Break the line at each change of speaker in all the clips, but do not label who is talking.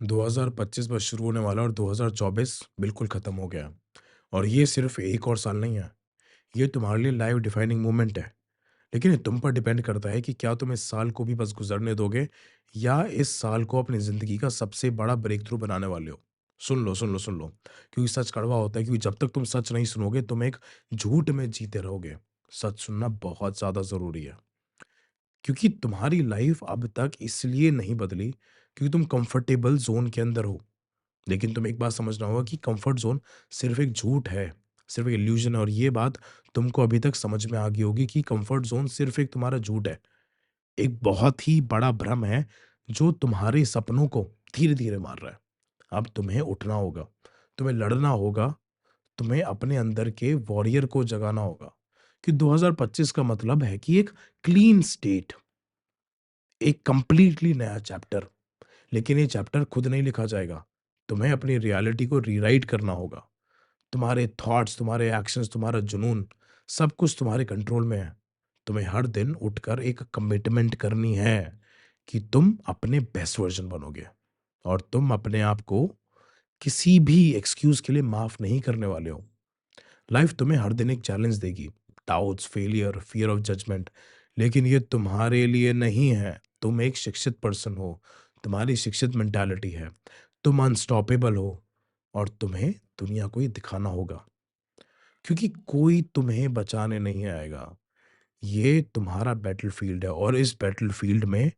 2025 बस शुरू होने वाला है और 2024 बिल्कुल खत्म हो गया। और ये सिर्फ एक और साल नहीं है, ये तुम्हारे लिए लाइफ डिफाइनिंग मोमेंट है। लेकिन ये तुम पर डिपेंड करता है कि क्या तुम इस साल को भी बस गुजरने दोगे या इस साल को अपनी ज़िंदगी का सबसे बड़ा ब्रेक थ्रू बनाने वाले हो। सुन लो, सुन लो, सुन लो, क्योंकि सच कड़वा होता है, क्योंकि जब तक तुम सच नहीं सुनोगे, तुम एक झूठ में जीते रहोगे। सच सुनना बहुत ज़्यादा ज़रूरी है, क्योंकि तुम्हारी लाइफ अब तक इसलिए नहीं बदली क्योंकि तुम कंफर्टेबल ज़ोन के अंदर हो। लेकिन तुम्हें एक बात समझना होगा कि कंफर्ट ज़ोन सिर्फ़ एक झूठ है, सिर्फ़ एक इल्यूज़न है, और ये बात तुमको अभी तक समझ में आ गई होगी कि कंफर्ट ज़ोन सिर्फ़ एक तुम्हारा झूठ है। एक बहुत ही बड़ा भ्रम है, जो तुम्हारे सपनों को धीरे-धीरे मार रहा है। अब तुम्हें उठना होगा, तुम्हें लड़ना होगा, तुम्हें अपने अंदर के वॉरियर को जगाना होगा कि 2025 का मतलब है कि एक क्लीन स्टेट, एक कंप्लीटली नया चैप्टर। लेकिन ये चैप्टर खुद नहीं लिखा जाएगा। तुम्हें अपनी रियलिटी को रीराइट करना होगा। तुम्हारे थॉट्स, तुम्हारे एक्शंस, तुम्हारा जुनून, सब कुछ तुम्हारे कंट्रोल में है। तुम्हें हर दिन उठकर एक कमिटमेंट करनी है कि तुम अपने बेस्ट वर्ज़न बनोगे, और तुम अपने आप को किसी भी एक्सक्यूज़ के लिए माफ़ नहीं करने वाले हो। लाइफ़ तुम्हें हर दिन एक चैलेंज देगी, doubts, failure, fear of judgement, लेकिन ये तुम्हारे लिए नहीं है। तुम एक शिक्षित पर्सन हो, तुम्हारी शिक्षित मेंटालिटी है, तुम अनस्टॉपेबल हो, और तुम्हें दुनिया को ये दिखाना होगा, क्योंकि कोई तुम्हें बचाने नहीं आएगा। ये तुम्हारा बैटलफ़ील्ड है, और इस बैटलफ़ील्ड में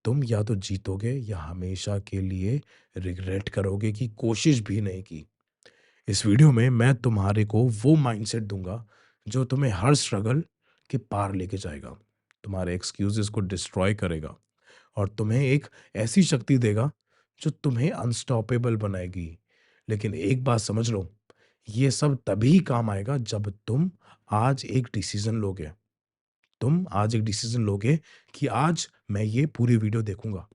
तुम या तो जीतोगे या हमेशा के लिए रिग्रेट करोगे कि कोशिश भी नहीं की। इस वीडियो में मैं तुम्हारे को वो माइंडसेट दूँगा, जो तुम्हें हर स्ट्रगल के पार लेके जाएगा, तुम्हारे एक्सक्यूज़ेज़ को डिस्ट्रॉय करेगा, और तुम्हें एक ऐसी शक्ति देगा, जो तुम्हें अनस्टॉपेबल बनाएगी। लेकिन एक बात समझ लो, ये सब तभी काम आएगा जब तुम आज एक डिसीज़न लोगे। तुम आज एक डिसीज़न लोगे कि आज मैं ये पूरी वीडियो देखूँगा।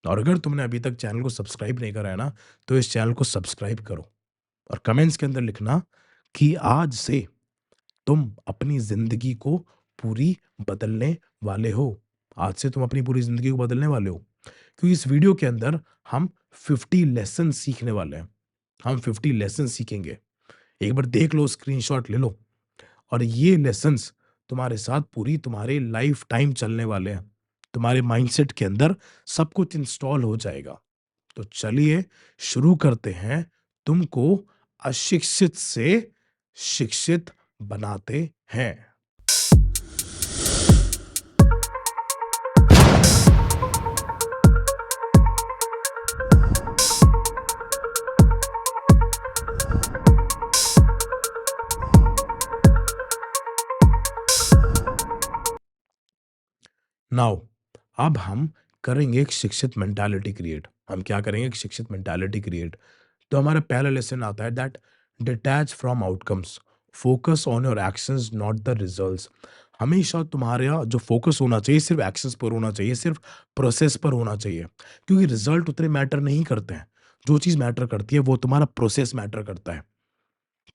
और अगर तुमने अभी तक चैनल को सब्सक्राइब नहीं करा है ना, तो इस चैनल को सब्सक्राइब करो, और कमेंट्स के अंदर लिखना कि आज से तुम अपनी ज़िंदगी को पूरी बदलने वाले हो। आज से तुम अपनी पूरी ज़िंदगी को बदलने वाले हो। क्योंकि इस वीडियो के अंदर हम 50 लेसन सीखने वाले हैं। हम 50 लेसन सीखेंगे। एक बार देख लो, स्क्रीनशॉट ले लो, और ये लेसन्स तुम्हारे साथ पूरी तुम्हारे लाइफ टाइम चलने वाले हैं। तुम्हारे माइंडसेट के अंदर सब कुछ इंस्टॉल हो जाएगा। तो चलिए शुरू करते हैं, तुमको अशिक्षित से शिक्षित बनाते हैं। नाउ अब हम करेंगे एक शिक्षित मेंटालिटी क्रिएट। हम क्या करेंगे? एक शिक्षित मेंटालिटी क्रिएट। तो हमारा पहला लेसन आता है that detach from outcomes, focus on your actions not the results. हमेशा तुम्हारा जो फोकस होना चाहिए सिर्फ एक्शंस पर होना चाहिए, सिर्फ प्रोसेस पर होना चाहिए, क्योंकि रिजल्ट उतने मैटर नहीं करते हैं। जो चीज़ मैटर करती है वो तुम्हारा प्रोसेस मैटर करता है।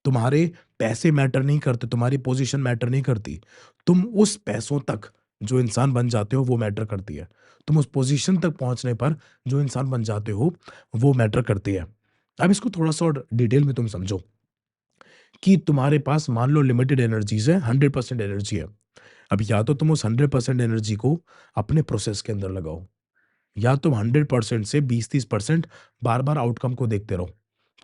तुम्हारे पैसे मैटर नहीं करते, तुम्हारी पोजीशन मैटर नहीं करती। तुम उस पैसों तक जो इंसान बन जाते हो वो मैटर करती है। तुम उस पोजीशन तक पहुँचने पर जो इंसान बन जाते हो वो मैटर करती है। अब इसको थोड़ा-सा और डिटेल में तुम समझो कि तुम्हारे पास मान लो लिमिटेड एनर्जीज़ है, 100% एनर्जी है। अब या तो तुम उस 100% एनर्जी को अपने प्रोसेस के अंदर लगाओ, या तुम 100% से 20-30% बार-बार आउटकम को देखते रहो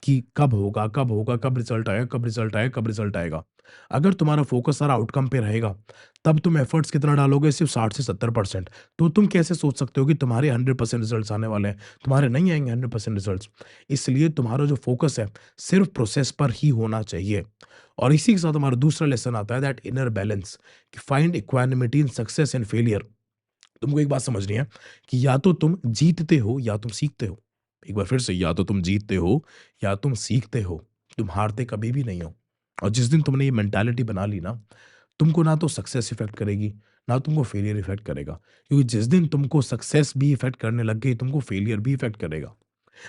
कि कब होगा, कब होगा, कब रिजल्ट आएगा, कब रिजल्ट आएगा, कब रिजल्ट आएगा। अगर तुम्हारा फोकस सारा आउटकम पे रहेगा, तब तुम एफर्ट्स कितना डालोगे? सिर्फ 60 से 70%। तो तुम कैसे सोच सकते हो कि तुम्हारे 100% रिजल्ट्स आने वाले हैं? तुम्हारे नहीं आएँगे 100% रिजल्ट्स। इसलिए तुम्हारा जो फोकस है, सिर्फ प्रोसेस पर ही होना चाहिए। और इसी के साथ हमारा दूसरा लेसन आता है दैट इनर बैलेंस, कि find equanimity in success and failure. तुमको एक बात समझनी है कि या तो तुम जीतते हो या तुम सीखते हो। एक बार फिर से, या तो तुम जीतते हो या तुम सीखते हो। तुम हारते कभी भी नहीं हो। और जिस दिन तुमने ये मेंटालिटी बना ली ना, तुमको ना तो सक्सेस इफ़ेक्ट करेगी, ना तुमको फेलियर इफ़ेक्ट करेगा। क्योंकि जिस दिन तुमको सक्सेस भी इफ़ेक्ट करने लग गई, तुमको फेलियर भी इफ़ेक्ट करेगा।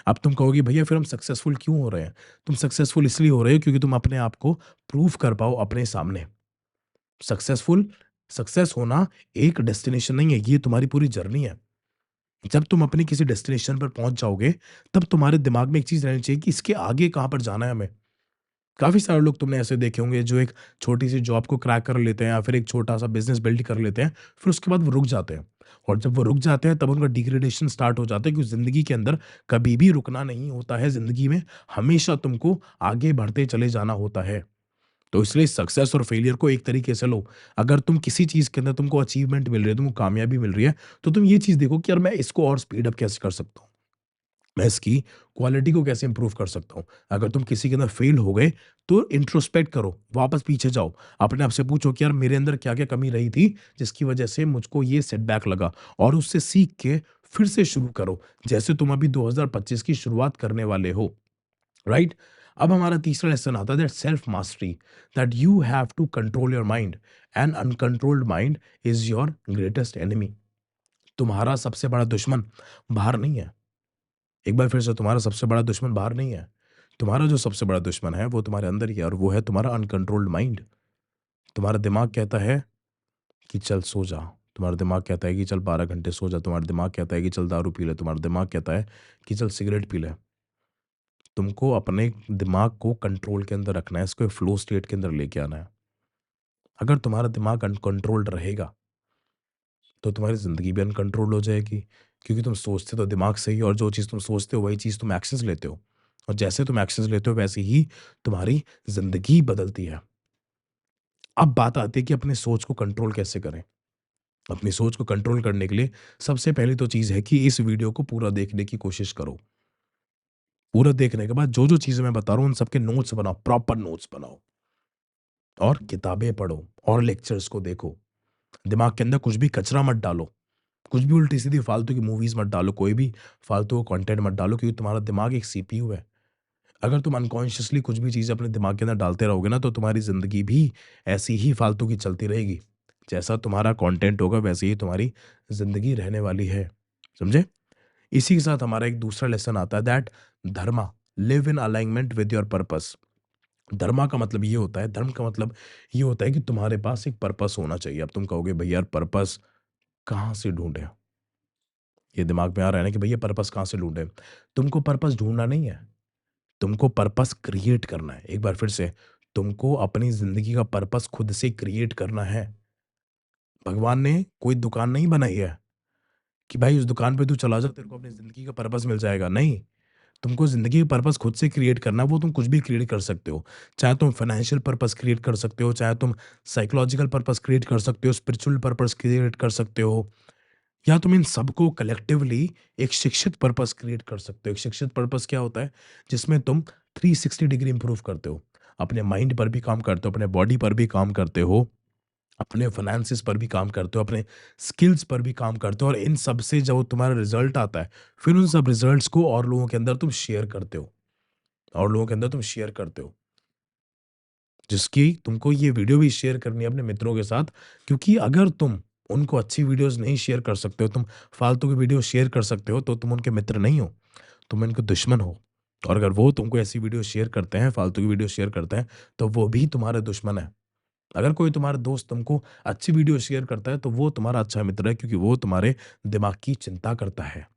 अब तुम कहोगे भैया फिर हम सक्सेसफुल क्यों हो रहे हैं? तुम सक्सेसफुल इसलिए हो रहे हो क्योंकि तुम अपने आप को प्रूव कर पाओ अपने सामने। सक्सेसफुल सक्सेस होना एक डेस्टिनेशन नहीं है, ये तुम्हारी पूरी जर्नी है। जब तुम अपनी किसी डेस्टिनेशन पर पहुँच जाओगे, तब तुम्हारे दिमाग में एक चीज़ रहनी चाहिए कि इसके आगे कहाँ पर जाना है हमें। काफ़ी सारे लोग तुमने ऐसे देखे होंगे जो एक छोटी-सी जॉब को क्रैक कर लेते हैं या फिर एक छोटा-सा बिज़नेस बिल्ड कर लेते हैं, फिर उसके बाद वो रुक जाते हैं। और जब वो रुक जाते हैं तब उनका डिग्रेडेशन स्टार्ट हो जाता है, क्योंकि ज़िंदगी के अंदर कभी भी रुकना नहीं होता है, ज़िंदगी में हमेशा तुमको आगे बढ़ते चले जाना होता है। तो इसलिए सक्सेस और फेलियर को एक तरीके से लो। अगर तुम किसी चीज़ के अंदर तुमको अचीवमेंट मिल रही है, तुमको कामयाबी मिल रही है, तो तुम ये चीज़ देखो कि यार मैं इसको और स्पीड अप कैसे कर सकता हूँ? मैं इसकी क्वालिटी को कैसे इंप्रूव कर सकता हूँ? अगर तुम किसी के अंदर फेल हो गए, तो इंट्रोस्पेक्ट करो, वापस पीछे जाओ। अपने आप से पूछो कि यार मेरे अंदर क्या-क्या कमी रही थी, जिसकी वजह से मुझको ये सेटबैक लगा, और उससे सीख के फिर से शुरू करो। जैसे तुम अभी 2025 की शुरुआत करने वाले हो। राइट। अब हमारा तीसरा लेसन आता है, that self mastery, that you have to control your mind, and uncontrolled mind is your greatest enemy. तुम्हारा सबसे बड़ा दुश्मन बाहर नहीं है। एक बार फिर से, तुम्हारा सबसे बड़ा दुश्मन बाहर नहीं है। तुम्हारा जो सबसे बड़ा दुश्मन है वो तुम्हारे अंदर ही है, और वो है तुम्हारा अनकंट्रोल्ड माइंड। तुम्हारा दिमाग कहता है कि चल सो जा, तुम्हारा दिमाग कहता है कि चल 12 घंटे सो जा, तुम्हारा दिमाग कहता है कि चल दारू पी ले, तुम्हारा दिमाग कहता है कि चल सिगरेट पी ले। तुमको अपने दिमाग को कंट्रोल के अंदर रखना है, इसको फ्लो स्टेट के अंदर लेके आना है। अगर तुम्हारा दिमाग अनकंट्रोल्ड रहेगा, तो तुम्हारी ज़िंदगी भी अनकंट्रोल्ड हो जाएगी, क्योंकि तुम सोचते तो दिमाग से ही, और जो चीज़ तुम सोचते हो वही चीज़ तुम एक्शंस लेते हो, और जैसे तुम एक्शंस लेते हो वैसे ही तुम्हारी ज़िंदगी बदलती है। अब बात आती है कि अपनी सोच को कंट्रोल कैसे करें? अपनी सोच को कंट्रोल करने के लिए सबसे पहली तो चीज़ है कि इस वीडियो को पूरा देखने की कोशिश करो। पूरा देखने के बाद जो-जो चीज़ें मैं बता रहा हूँ उन सबके नोट्स बनाओ, प्रॉपर नोट्स बनाओ, और किताबें पढ़ो, और लेक्चर्स को देखो। दिमाग के अंदर कुछ भी कचरा मत डालो। कुछ भी उल्टी-सीधी फालतू की मूवीज़ मत डालो, कोई भी फालतू का कंटेंट मत डालो, क्योंकि तुम्हारा दिमाग एक सीपीयू है। अगर तुम अनकॉन्शियसली कुछ भी चीज़ें अपने दिमाग के अंदर डालते रहोगे ना, तो तुम्हारी ज़िंदगी भी ऐसी ही फालतू की चलती रहेगी। जैसा तुम्हारा कंटेंट होगा वैसे ही तुम्हारी ज़िंदगी रहने वाली है। समझे? इसी के साथ हमारा एक दूसरा लेसन आता है, that dharma, live in alignment with your purpose. धर्मा का मतलब ये होता है, धर्म का मतलब ये होता है कि तुम्हारे पास एक पर्पस होना चाहिए। अब तुम कहोगे भई यार पर्पस कहाँ से ढूँढें? ये दिमाग में आ रहा है ना कि भैया पर्पस कहाँ से ढूँढें? तुमको पर्पस ढूँढना नहीं है, तुमको पर्पस क्रिएट करना है। एक बार फिर से, तुमको अपनी ज़िंदगी का पर्पस खुद से क्रिएट करना है। भगवान ने कोई दुकान नहीं बनाई है कि भाई उस दुकान पे तू चला जा, तेरे को अपनी ज़िंदगी का पर्पस मिल जाएगा। नहीं, तुमको ज़िंदगी का पर्पस खुद से क्रिएट करना है, वो तुम कुछ भी क्रिएट कर सकते हो। चाहे तुम फाइनेंशियल पर्पस क्रिएट कर सकते हो, चाहे तुम साइकोलॉजिकल पर्पस क्रिएट कर सकते हो, स्पिरिचुअल पर्पस क्रिएट कर सकते हो, या तुम इन सबको कलेक्टिवली एक शिक्षित पर्पस क्रिएट कर सकते हो। एक शिक्षित पर्पस क्या होता है? जिसमें तुम 360 डिग्री इंप्रूव करते हो। अपने माइंड पर भी काम करते हो, अपने बॉडी पर भी काम करते हो, अपने फाइनेंसेस पर भी काम करते हो, अपने स्किल्स पर भी काम करते हो, और इन सब से जब तुम्हारा रिजल्ट आता है, फिर उन सब रिजल्ट्स को और लोगों के अंदर तुम शेयर करते हो, और लोगों के अंदर तुम शेयर करते हो। जिसकी तुमको ये वीडियो भी शेयर करनी है अपने मित्रों के साथ, क्योंकि अगर तुम उनको अच्छी वीडियोस नहीं शेयर कर सकते हो, तुम फालतू की वीडियो शेयर कर सकते हो, तो तुम उनके मित्र नहीं हो, तुम उनके दुश्मन हो। और अगर वो तुमको ऐसी वीडियो शेयर करते हैं, फालतू की वीडियो शेयर करते हैं, तो वो भी तुम्हारे दुश्मन है। अगर कोई तुम्हारा दोस्त तुमको अच्छी वीडियो शेयर करता है, तो वो तुम्हारा अच्छा मित्र है, क्योंकि वो तुम्हारे दिमाग की चिंता करता है।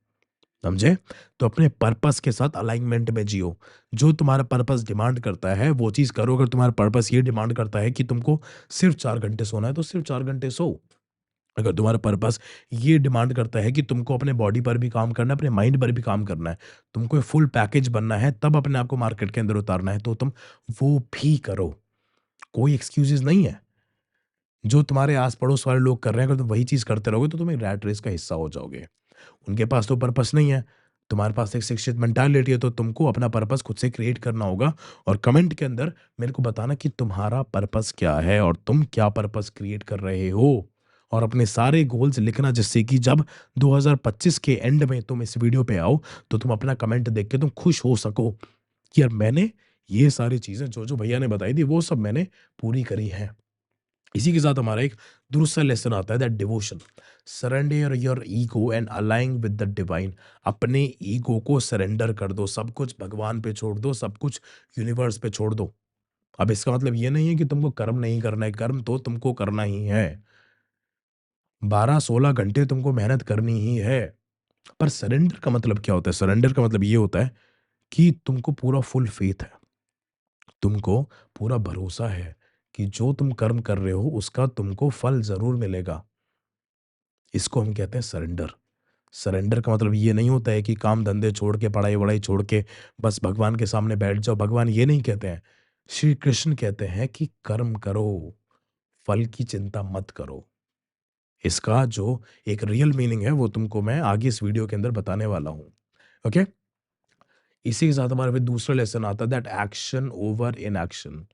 समझे? तो अपने पर्पस के साथ अलाइनमेंट में जियो। जो तुम्हारा पर्पस डिमांड करता है, वो चीज़ करो। अगर तुम्हारा पर्पस ये डिमांड करता है कि तुमको सिर्फ़ 4 घंटे सोना है, तो सिर्फ़ 4 घंटे सो। अगर तुम्हारा पर्पस ये डिमांड करता है कि तुमको अपने बॉडी पर भी काम करना है, अपने माइंड पर भी काम करना है, तुमको एक फुल पैकेज बनना है, तब अपने आप को मार्केट के अंदर उतारना है, तो तुम वो भी करो। कोई एक्सक्यूज़ेज़ नहीं है। जो तुम्हारे आस-पड़ोस वाले लोग कर रहे हैं, अगर तुम वही चीज़ करते रहोगे, तो तुम एक रैट रेस का हिस्सा हो जाओगे। उनके पास तो पर्पस नहीं है, तुम्हारे पास एक शिक्षित मेंटालिटी है, तो तुमको अपना पर्पस खुद से क्रिएट करना होगा, और कमेंट के अंदर मेरे को बताना कि तुम्हारा पर्पस क्या है, और तुम क्या पर्पस क्रिएट कर रहे हो, और अपने सारे गोल्स लिखना, जिससे कि जब 2025 के एंड में तुम इस वीडियो पे आओ, तो तुम अपना कमेंट देख के तुम खुश हो सको कि यार मैंने ये सारी चीज़ें जो-जो भैया ने बताई थी, वो सब मैंने पूरी करी हैं। इसी के साथ हमारा एक दूसरा लेसन आता है, that devotion, surrender your ego and aligning with the divine. अपने ईगो को सरेंडर कर दो, सब कुछ भगवान पे छोड़ दो, सब कुछ यूनिवर्स पे छोड़ दो। अब इसका मतलब ये नहीं है कि तुमको कर्म नहीं करना है, कर्म तो तुमको करना ही है। 12-16 घंटे तुमको मेहनत करनी ही है। पर सरेंडर का मतलब क्या होता है? सरेंडर का मतलब ये होता है कि तुमको पूरा फुल फेथ है, तुमको पूरा भरोसा है कि जो तुम कर्म कर रहे हो उसका तुमको फल ज़रूर मिलेगा। इसको हम कहते हैं सरेंडर। सरेंडर का मतलब ये नहीं होता है कि काम-धंधे छोड़ के, पढ़ाई-वढ़ाई छोड़ के बस भगवान के सामने बैठ जाओ, भगवान ये नहीं कहते हैं। श्री कृष्ण कहते हैं कि कर्म करो, फल की चिंता मत करो। इसका जो एक रियल मीनिंग है वो तुमको मैं आगे इस वीडियो के अंदर बताने वाला हूँ। ओके? इसी के साथ हमारा फिर दूसरा लेसन आता है दैट एक्शन ओवर इनएक्शन।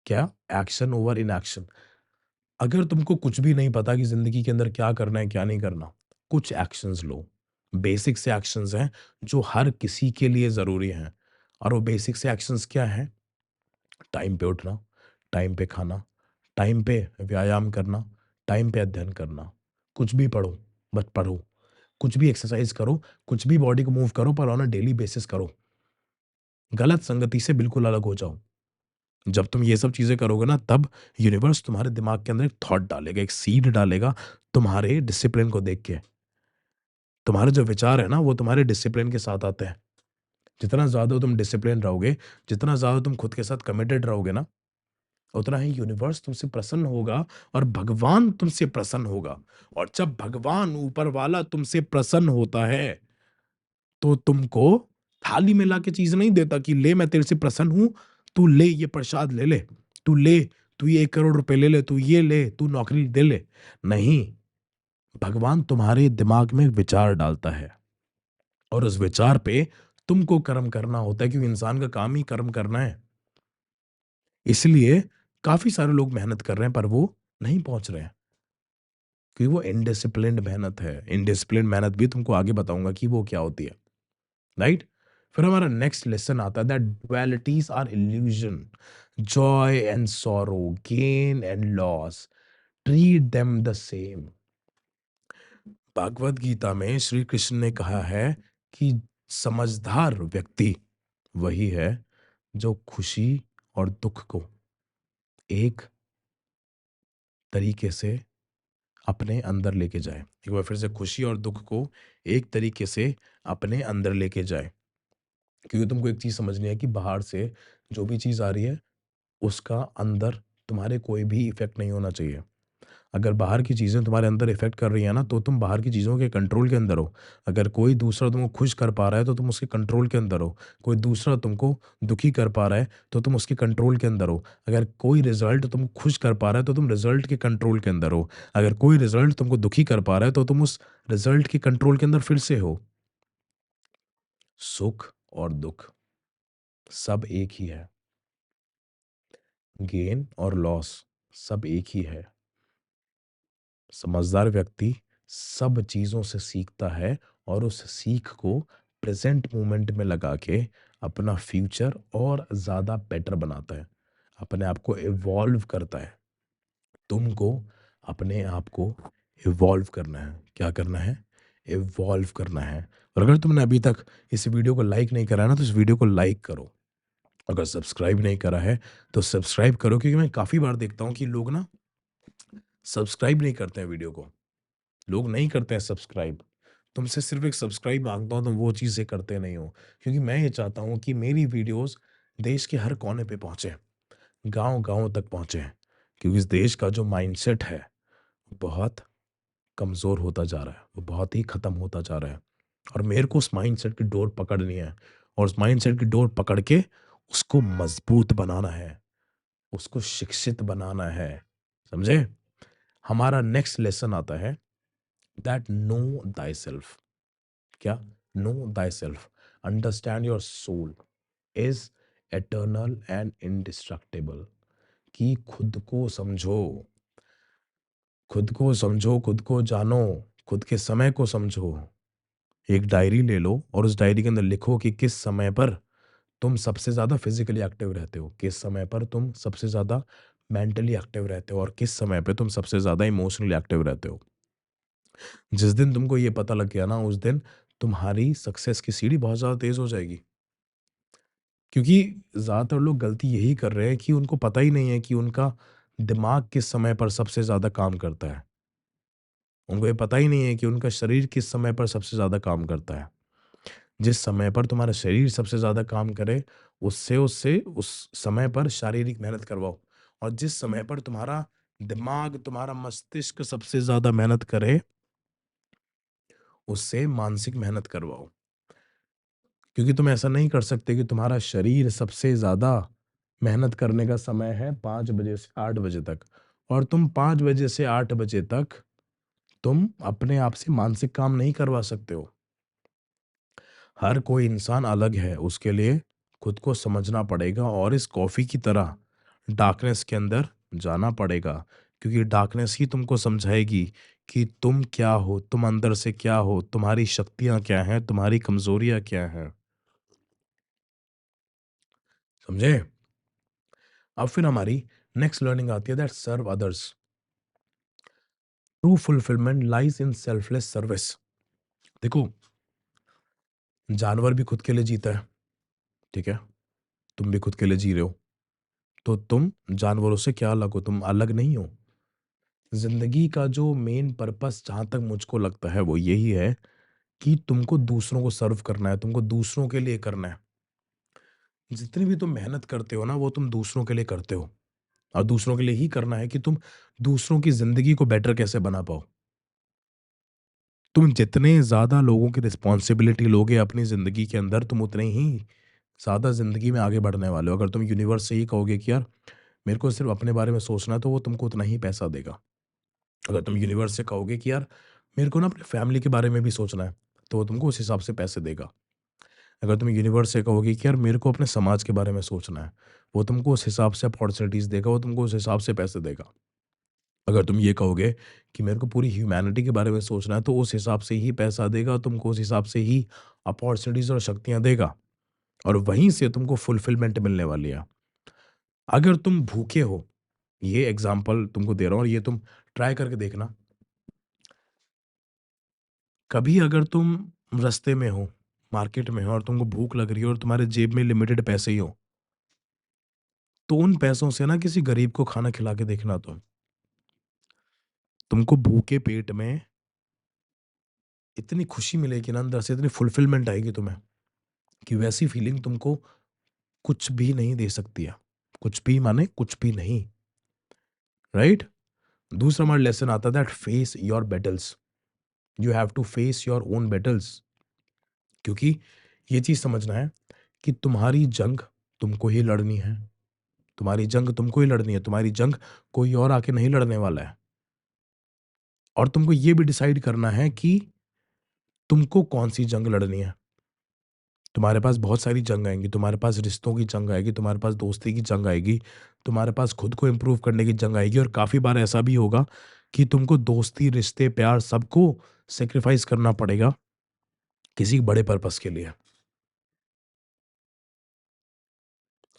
क्या? Action over inaction. अगर तुमको कुछ भी नहीं पता कि ज़िंदगी के अंदर क्या करना है, क्या नहीं करना, कुछ एक्शंस लो। बेसिक से एक्शंस हैं जो हर किसी के लिए ज़रूरी हैं और वो बेसिक से एक्शंस क्या हैं? टाइम पे उठना, टाइम पे खाना, टाइम पे व्यायाम करना, टाइम पे अध्ययन करना। कुछ भी पढ़ो, बट पढ़ो। कुछ भी एक्सरसाइज़ करो, कुछ भी बॉडी को मूव करो पर ऑन अ डेली बेसिस करो। गलत संगति से बिल्कुल अलग हो जाओ। जब तुम ये सब चीज़ें करोगे ना तब यूनिवर्स तुम्हारे दिमाग के अंदर एक थॉट डालेगा, एक सीड डालेगा तुम्हारे डिसिप्लिन को देख के। तुम्हारे जो विचार है ना वो तुम्हारे डिसिप्लिन के साथ आते हैं। जितना ज़्यादा तुम डिसिप्लिन रहोगे, जितना ज़्यादा तुम खुद के साथ कमिटेड रहोगे ना, उतना ही यूनिवर्स तुमसे प्रसन्न होगा और भगवान तुमसे प्रसन्न होगा। और जब भगवान ऊपर वाला तुमसे प्रसन्न होता है, तो तुमको थाली में लाके चीज़ नहीं देता कि ले मैं तेरे से प्रसन्न हूँ, तू ले ये प्रसाद ले ले, तू ले, तू ये 1 करोड़ रुपए ले ले, तू ये ले, तू नौकरी दे ले। नहीं, भगवान तुम्हारे दिमाग में विचार डालता है और उस विचार पे तुमको कर्म करना होता है क्योंकि इंसान का काम ही कर्म करना है। इसलिए काफ़ी सारे लोग मेहनत कर रहे हैं पर वो नहीं पहुँच रहे हैं क्योंकि वो इनडिसिप्लिन्ड मेहनत है। इनडिसिप्लिन्ड मेहनत भी तुमको आगे बताऊँगा कि वो क्या होती है, राइट? फिर हमारा नेक्स्ट लेसन आता है that dualities are illusion, joy and sorrow, gain and loss, treat them the same. Bhagavad Gita में श्री कृष्ण ने कहा है कि समझदार व्यक्ति वही है जो खुशी और दुख को एक तरीके से अपने अंदर लेके जाए। एक बार फिर से खुशी और दुख को एक तरीके से अपने अंदर लेके जाए। क्योंकि तुमको एक चीज़ समझनी है कि बाहर से जो भी चीज़ आ रही है उसका अंदर तुम्हारे कोई भी इफ़ेक्ट नहीं होना चाहिए। अगर बाहर की चीज़ें तुम्हारे अंदर इफ़ेक्ट कर रही हैं ना, तो तुम बाहर की चीज़ों के कंट्रोल के अंदर हो। अगर कोई दूसरा तुमको खुश कर पा रहा है, तो तुम उसके कंट्रोल के अंदर हो। कोई दूसरा तुमको दुखी कर पा रहा है, तो तुम उसके कंट्रोल के अंदर हो। अगर कोई रिज़ल्ट तुमको खुश कर पा रहा है, तो तुम रिज़ल्ट के कंट्रोल के अंदर हो। अगर कोई रिज़ल्ट तुमको दुखी कर पा रहा है, तो तुम उस रिज़ल्ट के कंट्रोल के अंदर फिर से हो। सुख और दुःख सब एक ही है। गेन और लॉस सब एक ही है। समझदार व्यक्ति सब चीज़ों से सीखता है और उस सीख को प्रेजेंट मोमेंट में लगा के अपना फ्यूचर और ज़्यादा बेटर बनाता है, अपने आप को इवॉल्व करता है। तुमको अपने आप को इवॉल्व करना है। क्या करना है? इवॉल्व करना है। और अगर तुमने अभी तक इस वीडियो को लाइक नहीं करा है ना, तो इस वीडियो को लाइक करो। अगर सब्सक्राइब नहीं करा है, तो सब्सक्राइब करो क्योंकि मैं काफ़ी बार देखता हूँ कि लोग ना सब्सक्राइब नहीं करते हैं वीडियो को। लोग नहीं करते हैं सब्सक्राइब। तुमसे सिर्फ़ एक सब्सक्राइब माँगता हूँ, तुम वो चीज़ें करते नहीं हो। क्योंकि मैं ये चाहता हूँ कि मेरी वीडियोज़ देश के हर कोने पे पहुँचे, गाँव-गाँव तक पहुँचे। क्योंकि इस देश का जो माइंडसेट है, बहुत कमज़ोर होता जा रहा है, वो बहुत ही ख़त्म होता जा रहा है। और मेरे को उस माइंडसेट की डोर पकड़नी है और उस माइंडसेट की डोर पकड़ के उसको मज़बूत बनाना है, उसको शिक्षित बनाना है। समझे? हमारा नेक्स्ट लेसन आता है दैट नो थायसेल्फ। क्या? Know thyself, understand your soul is eternal and indestructible. कि खुद को समझो, खुद को समझो, खुद को जानो, खुद के समय को समझो। एक डायरी ले लो और उस डायरी के अंदर लिखो कि किस समय पर तुम सबसे ज़्यादा फिजिकली एक्टिव रहते हो, किस समय पर तुम सबसे ज़्यादा मेंटली एक्टिव रहते हो और किस समय पे तुम सबसे ज़्यादा इमोशनली एक्टिव रहते हो। जिस दिन तुमको ये पता लग गया ना, उस दिन तुम्हारी सक्सेस की सीढ़ी बहुत ज़्यादा तेज़ हो जाएगी। क्योंकि ज़्यादातर लोग गलती यही कर रहे हैं कि उनको पता ही नहीं है कि उनका दिमाग किस समय पर सबसे ज़्यादा काम करता है। उनको ये पता ही नहीं है कि उनका शरीर किस समय पर सबसे ज़्यादा काम करता है। जिस समय पर तुम्हारा शरीर सबसे ज़्यादा काम करे, उससे उससे उस समय पर शारीरिक मेहनत करवाओ। और जिस समय पर तुम्हारा दिमाग, तुम्हारा मस्तिष्क सबसे ज़्यादा मेहनत करे, उससे मानसिक मेहनत करवाओ। क्योंकि तुम ऐसा नहीं कर सकते कि तुम्हारा शरीर सबसे ज़्यादा मेहनत करने का समय है 5 बजे से 8 बजे तक, और तुम 5 बजे से 8 बजे तक तुम अपने आप से मानसिक काम नहीं करवा सकते हो। हर कोई इंसान अलग है, उसके लिए खुद को समझना पड़ेगा और इस कॉफ़ी की तरह डार्कनेस के अंदर जाना पड़ेगा, क्योंकि डार्कनेस ही तुमको समझाएगी कि तुम क्या हो, तुम अंदर से क्या हो, तुम्हारी शक्तियाँ क्या हैं, तुम्हारी कमज़ोरियाँ क्या हैं। समझे? अब फिर हमारी नेक्स्ट लर्निंग आती है, that serve others. True fulfilment lies in selfless service. देखो, जानवर भी खुद के लिए जीता है, ठीक है? तुम भी खुद के लिए जी रहे हो। तो तुम जानवरों से क्या अलग हो? तुम अलग नहीं हो। ज़िंदगी का जो मेन पर्पस जहाँ तक मुझको लगता है वो यही है कि तुमको दूसरों को सर्व करना है, तुमको दूसरों के लिए करना है। जितनी भी तुम मेहनत करते हो ना, वो तुम दूसरों के लिए करते हो, और दूसरों के लिए ही करना है कि तुम दूसरों की ज़िंदगी को बेटर कैसे बना पाओ। तुम जितने ज़्यादा लोगों की रिस्पॉन्सिबिलिटी लोगे अपनी ज़िंदगी के अंदर, तुम उतने ही ज़्यादा ज़िंदगी में आगे बढ़ने वाले हो। अगर तुम यूनिवर्स से ही कहोगे कि यार मेरे को सिर्फ़ अपने बारे में सोचना है, तो वो तुमको उतना ही पैसा देगा। अगर तुम यूनिवर्स से कहोगे कि यार मेरे को ना अपनी फैमिली के बारे में भी सोचना है, तो वो तुमको उस हिसाब से पैसे देगा। अगर तुम यूनिवर्स से कहोगे कि यार मेरे को अपने समाज के बारे में सोचना है, वो तुमको उस हिसाब से अपॉर्चुनिटीज़ देगा, वो तुमको उस हिसाब से पैसे देगा। अगर तुम ये कहोगे कि मेरे को पूरी ह्यूमैनिटी के बारे में सोचना है, तो उस हिसाब से ही पैसा देगा, तुमको उस हिसाब से ही अपॉर्चुनिटीज़ और शक्तियाँ देगा, और वहीं से तुमको फुलफिलमेंट मिलने वाली है। अगर तुम भूखे हो, ये एग्ज़ाम्पल तुमको दे रहा हूँ और ये तुम ट्राई करके देखना। कभी अगर तुम रास्ते में हो, मार्केट में हो और तुमको भूख लग रही है और तुम्हारे जेब में लिमिटेड पैसे ही हो, तो उन पैसों से ना किसी गरीब को खाना खिला के देखना तुम। तुमको भूखे पेट में इतनी खुशी मिलेगी ना अंदर से, इतनी फुलफिलमेंट आएगी तुम्हें, कि वैसी फीलिंग तुमको कुछ भी नहीं दे सकती है। कुछ भी माने कुछ भी नहीं, राइट? दूसरा हमारा लेसन आता है, that face your battles. You have to face your own battles. क्योंकि ये चीज़ समझना है कि तुम्हारी जंग तुमको ही लड़नी है। तुम्हारी जंग तुमको ही लड़नी है, तुम्हारी जंग कोई और आके नहीं लड़ने वाला है। और तुमको ये भी डिसाइड करना है कि तुमको कौन-सी जंग लड़नी है। तुम्हारे पास बहुत सारी जंग आएँगी, तुम्हारे पास रिश्तों की जंग आएगी, तुम्हारे पास दोस्ती की जंग आएगी, तुम्हारे पास खुद को इम्प्रूव करने की जंग आएगी, और काफ़ी बार ऐसा भी होगा कि तुमको दोस्ती, रिश्ते, प्यार सबको सैक्रिफाइस करना पड़ेगा किसी बड़े पर्पस के लिए।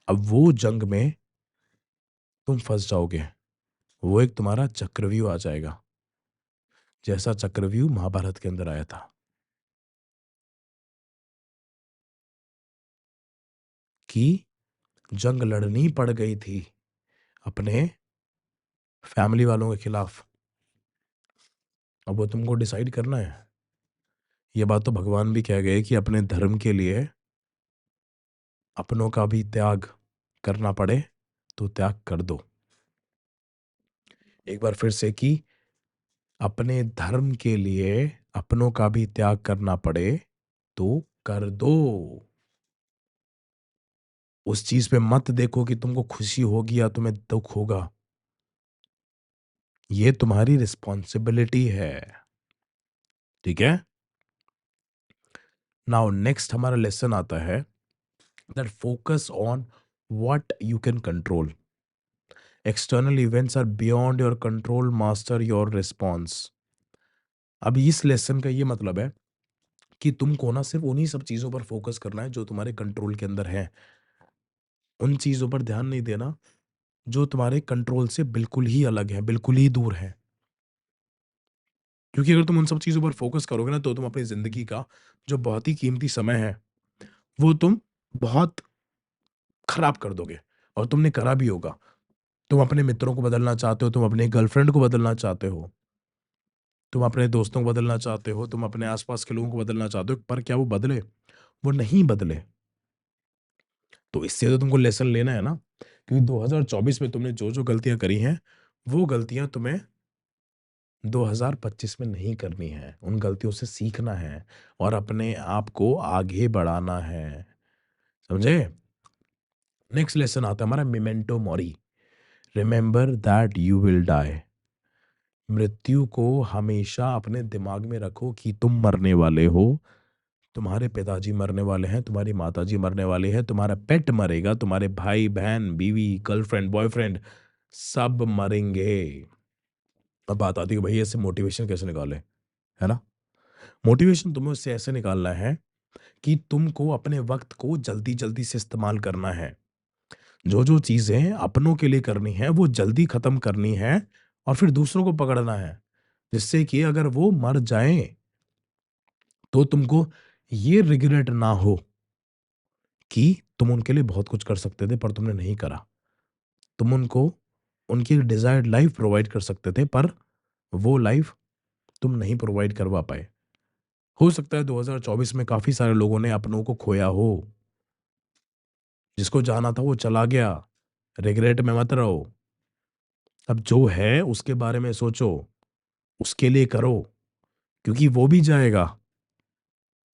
अब वो जंग में तुम फँस जाओगे, वो एक तुम्हारा चक्रव्यूह आ जाएगा, जैसा चक्रव्यूह महाभारत के अंदर आया था, कि जंग लड़नी पड़ गई थी अपने फैमिली वालों के खिलाफ। अब वो तुमको डिसाइड करना है। ये बात तो भगवान भी कह गए कि अपने धर्म के लिए अपनों का भी त्याग करना पड़े तो त्याग कर दो। एक बार फिर से, कि अपने धर्म के लिए अपनों का भी त्याग करना पड़े तो कर दो। उस चीज पे मत देखो कि तुमको खुशी होगी या तुम्हें दुख होगा। ये तुम्हारी रिस्पॉन्सिबिलिटी है, ठीक है? नाउ नेक्स्ट हमारा लेसन आता है, that focus on what you can control. External events are beyond your control, master your response. अब इस लेसन का ये मतलब है कि तुमको ना सिर्फ उन्हीं सब चीज़ों पर फ़ोकस करना है जो तुम्हारे कंट्रोल के अंदर हैं। उन चीज़ों पर ध्यान नहीं देना जो तुम्हारे कंट्रोल से बिल्कुल ही अलग हैं, बिल्कुल ही दूर हैं। क्योंकि अगर तुम उन सब चीज़ों पर फ़ोकस करोगे ना, तो तुम अपनी ज़िंदगी का जो बहुत ही कीमती समय है, वो तुम बहुत खराब कर दोगे, और तुमने करा भी होगा। तुम अपने मित्रों को बदलना चाहते हो, तुम अपने गर्लफ्रेंड को बदलना चाहते हो, तुम अपने दोस्तों को बदलना चाहते हो, तुम अपने आस-पास के लोगों को बदलना चाहते हो, पर क्या वो बदले? वो नहीं बदले। तो इससे तो तुमको लेसन लेना है ना, क्योंकि 2024 में तुमने जो-जो गलतियाँ करी हैं, वो गलतियाँ तुम्हें 2025 में नहीं करनी है। उन गलतियों से सीखना है और अपने आप को आगे बढ़ाना है। समझे? नेक्स्ट लेसन आता है हमारा memento mori. Remember that you will die. मृत्यु को हमेशा अपने दिमाग में रखो कि तुम मरने वाले हो। तुम्हारे पिताजी मरने वाले हैं, तुम्हारी माताजी मरने वाली है, तुम्हारा पेट मरेगा, तुम्हारे भाई बहन बीवी गर्लफ्रेंड बॉयफ्रेंड सब मरेंगे। अब बात आती है कि भैया इससे मोटिवेशन कैसे निकालें, है ना? मोटिवेशन तुम्हें उससे ऐसे निकालना है कि तुमको अपने वक्त को जल्दी जल्दी से इस्तेमाल करना है। जो जो चीजें अपनों के लिए करनी है वो जल्दी खत्म करनी है और फिर दूसरों को पकड़ना है, जिससे कि अगर वो मर जाएं तो तुमको ये रिग्रेट ना हो कि तुम उनके लिए बहुत कुछ कर सकते थे पर तुमने नहीं करा। तुम उनको उनकी डिजायर्ड लाइफ प्रोवाइड कर सकते थे पर वो लाइफ तुम नहीं प्रोवाइड करवा पाए। हो सकता है 2024 में काफी सारे लोगों ने अपनों को खोया हो। जिसको जाना था वो चला गया। रिग्रेट में मत रहो। अब जो है उसके बारे में सोचो, उसके लिए करो, क्योंकि वो भी जाएगा,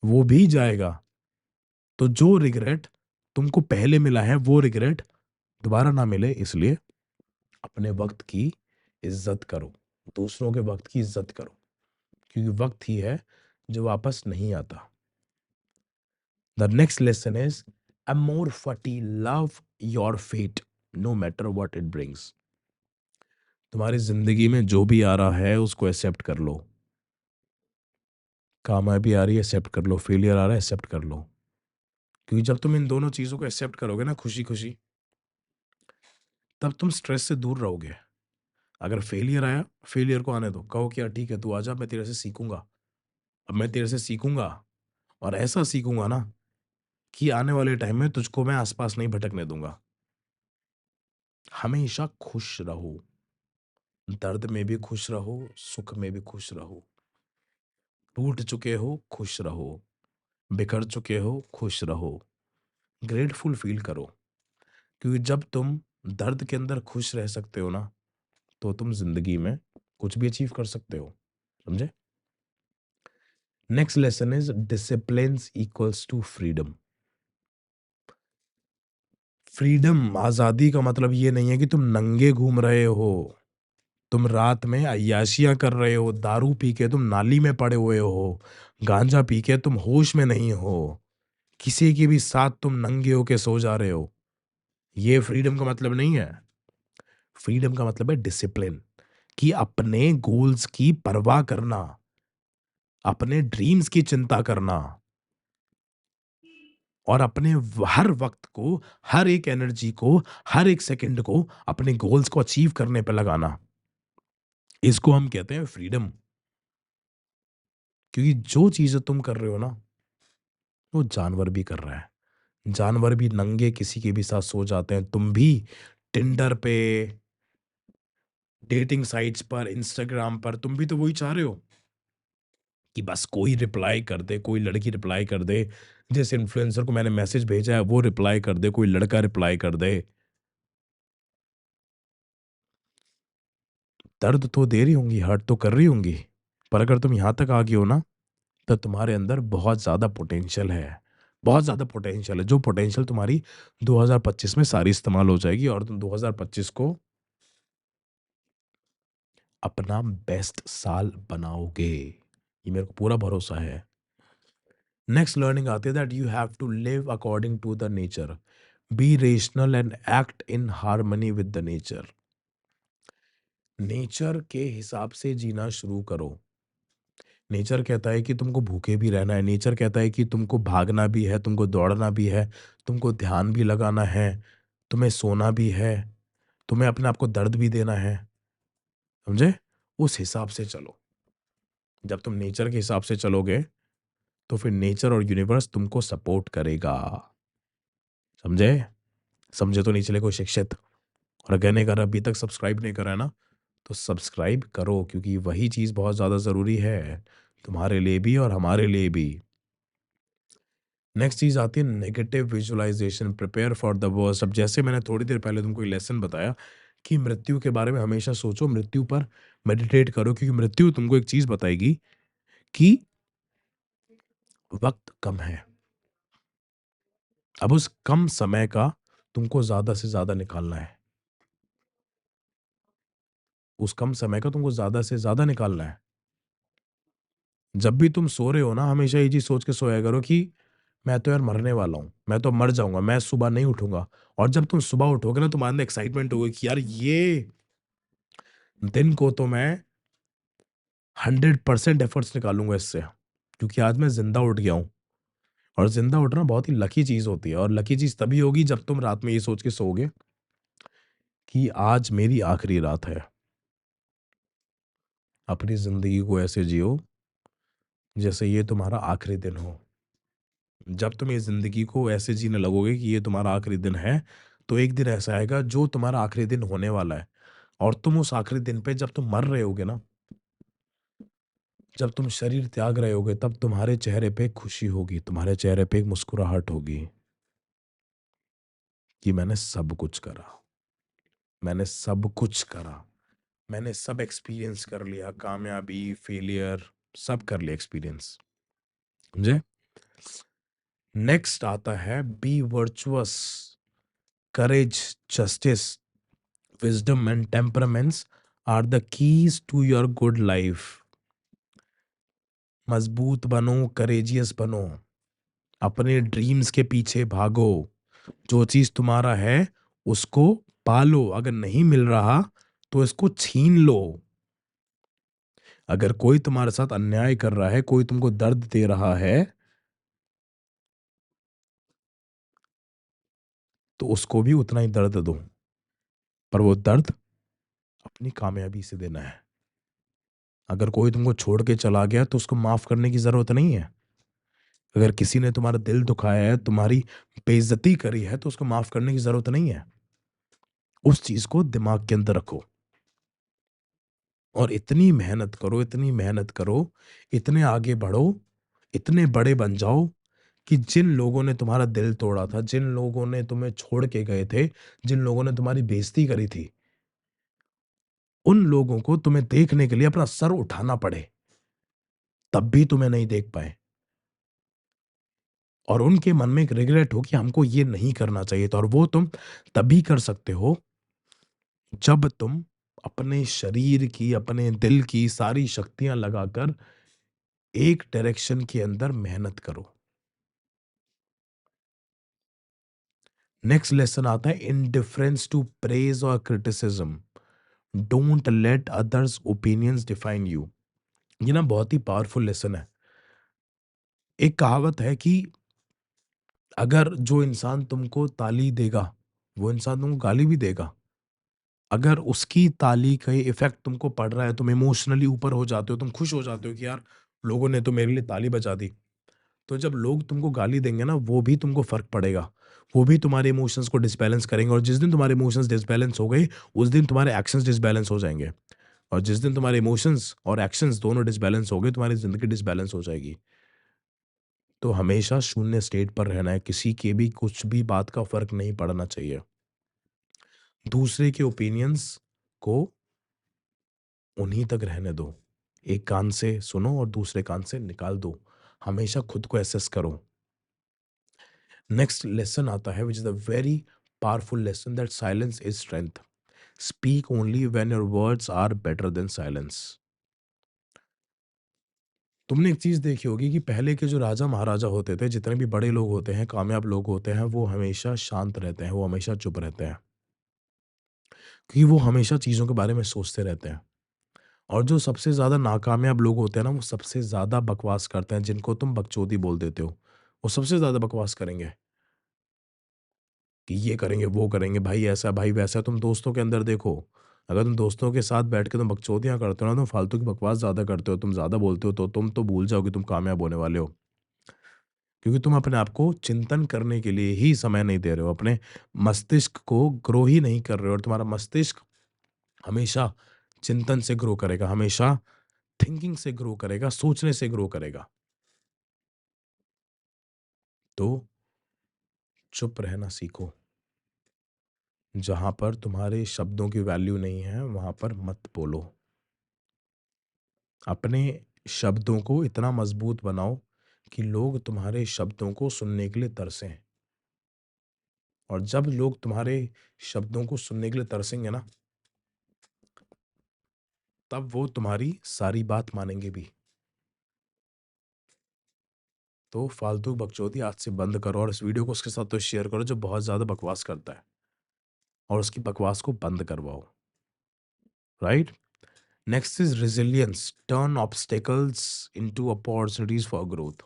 वो भी जाएगा। तो जो रिग्रेट तुमको पहले मिला है वो रिग्रेट दोबारा ना मिले, इसलिए अपने वक्त की इज्जत करो, दूसरों के वक्त की इज्जत करो, क्योंकि वक्त ही है जो वापस नहीं आता। The next lesson is amor fati love your fate no matter what it brings. तुम्हारी जिंदगी में जो भी आ रहा है उसको एक्सेप्ट कर लो। कामयाबी आ रही है एक्सेप्ट कर लो, फेलियर आ रहा है एक्सेप्ट कर लो, क्योंकि जब तुम इन दोनों चीजों को एक्सेप्ट करोगे ना खुशी खुशी, तब तुम स्ट्रेस से दूर रहोगे। अगर फेलियर आया, फेलियर को आने दो, कहो कि यार ठीक है तू आजा, मैं तेरे से सीखूंगा। अब मैं तेरे से सीखूंगा और ऐसा सीखूंगा ना कि आने वाले टाइम में तुझको मैं आसपास नहीं भटकने दूंगा। हमेशा खुश रहो, दर्द में भी खुश रहो, सुख में भी खुश रहो। टूट चुके हो खुश रहो, बिखर चुके हो खुश रहो, ग्रेटफुल फील करो, क्योंकि जब तुम दर्द के अंदर खुश रह सकते हो ना, तो तुम जिंदगी में कुछ भी अचीव कर सकते हो। समझे? Next lesson is discipline equals to freedom. Freedom, आजादी का मतलब ये नहीं है कि तुम नंगे घूम रहे हो, तुम रात में अय्याशियां कर रहे हो, दारू पी के तुम नाली में पड़े हुए हो, गांजा पी के तुम होश में नहीं हो, किसी के भी साथ तुम नंगे होके सो जा रहे हो। ये फ्रीडम का मतलब नहीं है। फ्रीडम का मतलब है डिसिप्लिन, कि अपने गोल्स की परवाह करना, अपने ड्रीम्स की चिंता करना और अपने हर वक्त को, हर एक एनर्जी को, हर एक सेकंड को अपने गोल्स को अचीव करने पे लगाना। इसको हम कहते हैं फ्रीडम। क्योंकि जो चीजें तुम कर रहे हो ना, वो जानवर भी कर रहा है। जानवर भी नंगे किसी के भी साथ सो जाते हैं। तुम भी टिंडर पे, डेटिंग साइट्स पर, इंस्टाग्राम पर, तुम भी तो वही चाह रहे हो कि बस कोई रिप्लाई कर दे, कोई लड़की रिप्लाई कर दे। जिस इन्फ्लुएंसर को मैंने मैसेज भेजा है वो रिप्लाई कर दे, कोई लड़का रिप्लाई कर दे। दर्द तो दे रही होंगी, हर्ट तो कर रही होंगी, पर अगर तुम यहाँ तक आ गए हो ना, तो तुम्हारे अंदर बहुत ज़्यादा पोटेंशियल है। बहुत ज़्यादा पोटेंशियल है, जो पोटेंशियल तुम्हारी 2025 में सारी इस्तेमाल हो जाएगी और तुम 2025 को अपना बेस्ट साल बनाओगे। ये मेरे को पूरा भरोसा है। नेक्स्ट लर्निंग आती है that you have to live according to the nature, be rational and act in harmony with the nature. Nature के हिसाब से जीना शुरू करो। नेचर कहता है कि तुमको भूखे भी रहना है, नेचर कहता है कि तुमको भागना भी है, तुमको दौड़ना भी है, तुमको ध्यान भी लगाना है, तुम्हें सोना भी है, तुम्हें अपने आप को दर्द भी देना है। समझे? उस हिसाब से चलो। जब तुम नेचर के हिसाब से चलोगे तो फिर नेचर और यूनिवर्स तुमको सपोर्ट करेगा। समझे? समझे तो नहीं चले कोई शिक्षित। और अगर अगर अभी तक सब्सक्राइब नहीं करा है ना, तो सब्सक्राइब करो क्योंकि वही चीज़ बहुत ज़्यादा ज़रूरी है, तुम्हारे लिए भी और हमारे लिए भी। नेक्स्ट चीज़ आती है negative visualisation, prepare for the worst. अब जैसे मैंने थोड़ी देर पहले तुमको एक लेसन बताया कि मृत्यु के बारे में हमेशा सोचो, मृत्यु पर मेडिटेट करो क्योंकि मृत्यु तुमको एक चीज़ बताएगी कि वक़्त कम है। अब उस कम समय का तुमको ज़्यादा से ज़्यादा निकालना है। उस कम समय का तुमको ज़्यादा से ज़्यादा निकालना है। जब भी तुम सो रहे हो ना, हमेशा ये चीज़ सोच के सोया करो कि मैं तो यार मरने वाला हूँ, मैं तो मर जाऊँगा, मैं सुबह नहीं उठूँगा। और जब तुम सुबह उठोगे ना, तुम्हारे अंदर एक्साइटमेंट होगी कि यार ये दिन को तो मैं 100% एफर्ट्स निकालूँगा इससे, क्योंकि आज मैं ज़िंदा उठ गया हूँ। और ज़िंदा उठना बहुत ही लकी चीज़ होती है और लकी चीज़ तभी होगी जब तुम रात में ये सोच के सोओगे कि आज मेरी आखिरी रात है। अपनी ज़िंदगी को ऐसे जियो जैसे ये तुम्हारा आखिरी दिन हो। जब तुम ये ज़िंदगी को ऐसे जीने लगोगे कि ये तुम्हारा आखिरी दिन है, तो एक दिन ऐसा आएगा जो तुम्हारा आखिरी दिन होने वाला है। और तुम उस आखिरी दिन पे जब तुम मर रहे होगे ना, जब तुम शरीर त्याग रहे होगे, तब तुम्हारे चेहरे पे खुशी होगी, तुम्हारे चेहरे पे एक मुस्कुराहट होगी कि मैंने सब कुछ करा, मैंने सब कुछ करा, मैंने सब एक्सपीरियंस कर लिया, कामयाबी, फेलियर, सब कर लिया एक्सपीरियंस। समझे? नेक्स्ट आता है be virtuous, courage, justice, wisdom and temperaments are the keys to your good life. मजबूत बनो, करेजियस बनो, अपने ड्रीम्स के पीछे भागो, जो चीज तुम्हारा है उसको पालो, अगर नहीं मिल रहा तो इसको छीन लो। अगर कोई तुम्हारे साथ अन्याय कर रहा है, कोई तुमको दर्द दे रहा है, तो उसको भी उतना ही दर्द दो, पर वो दर्द अपनी कामयाबी से देना है। अगर कोई तुमको छोड़ के चला गया तो उसको माफ करने की जरूरत नहीं है। अगर किसी ने तुम्हारा दिल दुखाया है, तुम्हारी बेइज्जती करी है, तो उसको माफ करने की ज़रूरत नहीं है। उस चीज़ को दिमाग के अंदर रखो और इतनी मेहनत करो, इतनी मेहनत करो, इतने आगे बढ़ो, इतने बड़े बन जाओ कि जिन लोगों ने तुम्हारा दिल तोड़ा था, जिन लोगों ने तुम्हें छोड़ के गए थे, जिन लोगों ने तुम्हारी बेइज्जती करी थी, उन लोगों को तुम्हें देखने के लिए अपना सर उठाना पड़े, तब भी तुम्हें नहीं देख पाए। और उनके मन में एक रिग्रेट हो कि हमको ये नहीं करना चाहिए था और वो तुम तभी कर सकते हो जब तुम अपने शरीर की, अपने दिल की सारी शक्तियाँ लगाकर एक डायरेक्शन के अंदर मेहनत करो। नेक्स्ट लेसन आता है इंडिफरेंस टू प्रेज़ और criticism. Don't let others opinions define you. ये ना बहुत ही पावरफुल लेसन है। एक कहावत है कि अगर जो इंसान तुमको ताली देगा, वो इंसान तुमको गाली भी देगा। अगर उसकी ताली का इफ़ेक्ट तुमको पड़ रहा है, तुम इमोशनली ऊपर हो जाते हो, तुम खुश हो जाते हो कि यार लोगों ने तो मेरे लिए ताली बजा दी। तो जब लोग तुमको गाली देंगे ना, वो भी तुमको फ़र्क पड़ेगा। वो भी तुम्हारे इमोशंस को डिसबैलेंस करेंगे और जिस दिन तुम्हारे इमोशंस डिसबैलेंस हो गए, उस दिन तुम्हारे एक्शंस डिसबैलेंस हो जाएँगे। और जिस दिन तुम्हारे इमोशंस और एक्शंस दोनों डिसबैलेंस हो गए, तुम्हारी ज़िंदगी डिसबैलेंस हो जाएगी। तो हमेशा शून्य स्टेट पर रहना है, किसी के भी कुछ भी बात का फ़र्क नहीं पड़ना चाहिए। दूसरे के ओपिनियंस को उन्हीं तक रहने दो। एक कान से सुनो और दूसरे कान से निकाल दो। हमेशा खुद को असेस करो। नेक्स्ट लेसन आता है which is a very powerful lesson that silence is strength. Speak only when your words are better than silence. तुमने एक चीज़ देखी होगी कि पहले के जो राजा महाराजा होते थे, जितने भी बड़े लोग होते हैं, कामयाब लोग होते हैं, वो हमेशा शांत रहते हैं, वो हमेशा चुप रहते हैं। क्योंकि वो हमेशा चीज़ों के बारे में सोचते रहते हैं। और जो सबसे ज़्यादा नाकामयाब लोग होते हैं ना, वो सबसे ज़्यादा बकवास करते हैं, जिनको तुम बकचोदी बोल देते हो। वो सबसे ज़्यादा बकवास करेंगे कि ये करेंगे, वो करेंगे, भाई ऐसा, भाई वैसा। तुम दोस्तों के अंदर देखो, अगर तुम दोस्तों के साथ बैठ के तुम बकचोदियाँ करते हो ना, तुम फालतू की बकवास ज़्यादा करते हो, तुम ज़्यादा बोलते हो, तो तुम तो भूल जाओ कि तुम कामयाब होने वाले हो। क्योंकि तुम अपने आप को चिंतन करने के लिए ही समय नहीं दे रहे हो, अपने मस्तिष्क को ग्रो ही नहीं कर रहे हो और तुम्हारा मस्तिष्क हमेशा चिंतन से ग्रो करेगा, हमेशा थिंकिंग से ग्रो करेगा, सोचने से ग्रो करेगा। तो चुप रहना सीखो। जहाँ पर तुम्हारे शब्दों की वैल्यू नहीं है, वहाँ पर मत बोलो। अपने शब्दों को इतना मजबूत बनाओ कि लोग तुम्हारे शब्दों को सुनने के लिए तरसें। और जब लोग तुम्हारे शब्दों को सुनने के लिए तरसेंगे ना, तब वो तुम्हारी सारी बात मानेंगे भी। तो फालतू बकचोदी आज से बंद करो और इस वीडियो को उसके साथ तो शेयर करो जो बहुत ज़्यादा बकवास करता है, और उसकी बकवास को बंद करवाओ। Right? Next is resilience. Turn obstacles into opportunities for growth.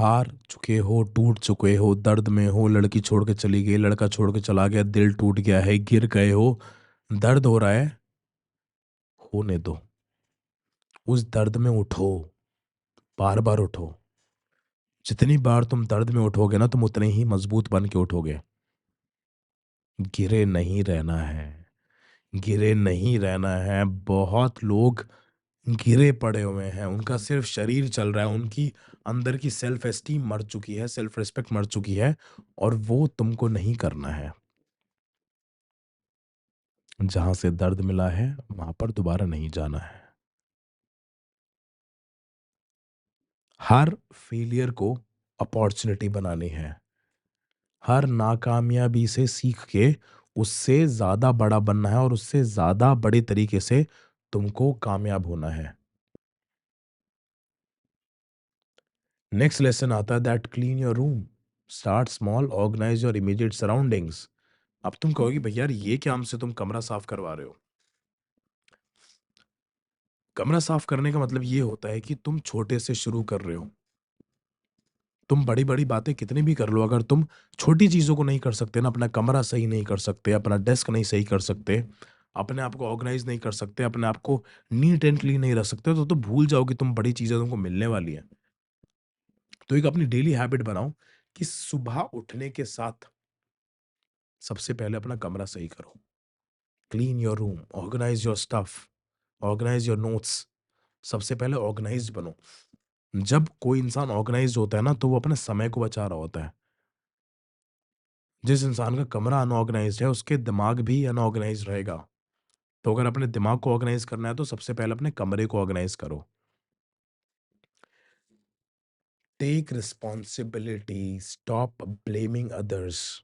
हार चुके हो, टूट चुके हो, दर्द में हो, लड़की छोड़ के चली गई, लड़का छोड़ के चला गया, दिल टूट गया है, गिर गए हो, दर्द हो रहा है, होने दो। उस दर्द में उठो, बार बार उठो। जितनी बार तुम दर्द में उठोगे ना, तुम उतने ही मजबूत बन के उठोगे। गिरे नहीं रहना है, गिरे नहीं रहना है। बहुत लोग गिरे पड़े हुए हैं, उनका सिर्फ शरीर चल रहा है, उनकी अंदर की सेल्फ एस्टीम मर चुकी है, सेल्फ रिस्पेक्ट मर चुकी है, और वो तुमको नहीं करना है। जहां से दर्द मिला है वहां पर दोबारा नहीं जाना है। हर फेलियर को अपॉर्चुनिटी बनानी है। हर नाकामयाबी से सीख के उससे ज्यादा बड़ा बनना है, और उससे ज्यादा बड़े तरीके से तुमको कामयाब होना है। नेक्स्ट लेसन आता है that clean your room, start small, organise your immediate surroundings. अब तुम कहोगे भैया यार ये क्या हमसे तुम कमरा साफ करवा रहे हो। कमरा साफ करने का मतलब ये होता है कि तुम छोटे से शुरू कर रहे हो। तुम बड़ी बड़ी बातें कितनी भी कर लो, अगर तुम छोटी चीजों को नहीं कर सकते ना, अपना कमरा सही नहीं कर सकते, अपना डेस्क नहीं सही कर सकते, अपने आप को ऑर्गेनाइज नहीं कर सकते, अपने आप को नीट एंड क्लीन नहीं रख सकते, तो भूल जाओ कि तुम बड़ी चीजें तुमको मिलने वाली है। तो एक अपनी डेली हैबिट बनाओ कि सुबह उठने के साथ सबसे पहले अपना कमरा सही करो। Clean your room, organise your stuff, organise your notes. सबसे पहले ऑर्गेनाइज्ड बनो। जब कोई इंसान ऑर्गेनाइज्ड होता है ना, तो वो अपने समय को बचा रहा होता है। जिस इंसान का कमरा अनऑर्गेनाइज्ड है, उसके दिमाग भी अनऑर्गेनाइज्ड रहेगा। तो अगर अपने दिमाग को ऑर्गेनाइज करना है, तो सबसे पहले अपने कमरे को ऑर्गेनाइज करो। Take responsibility, stop blaming others.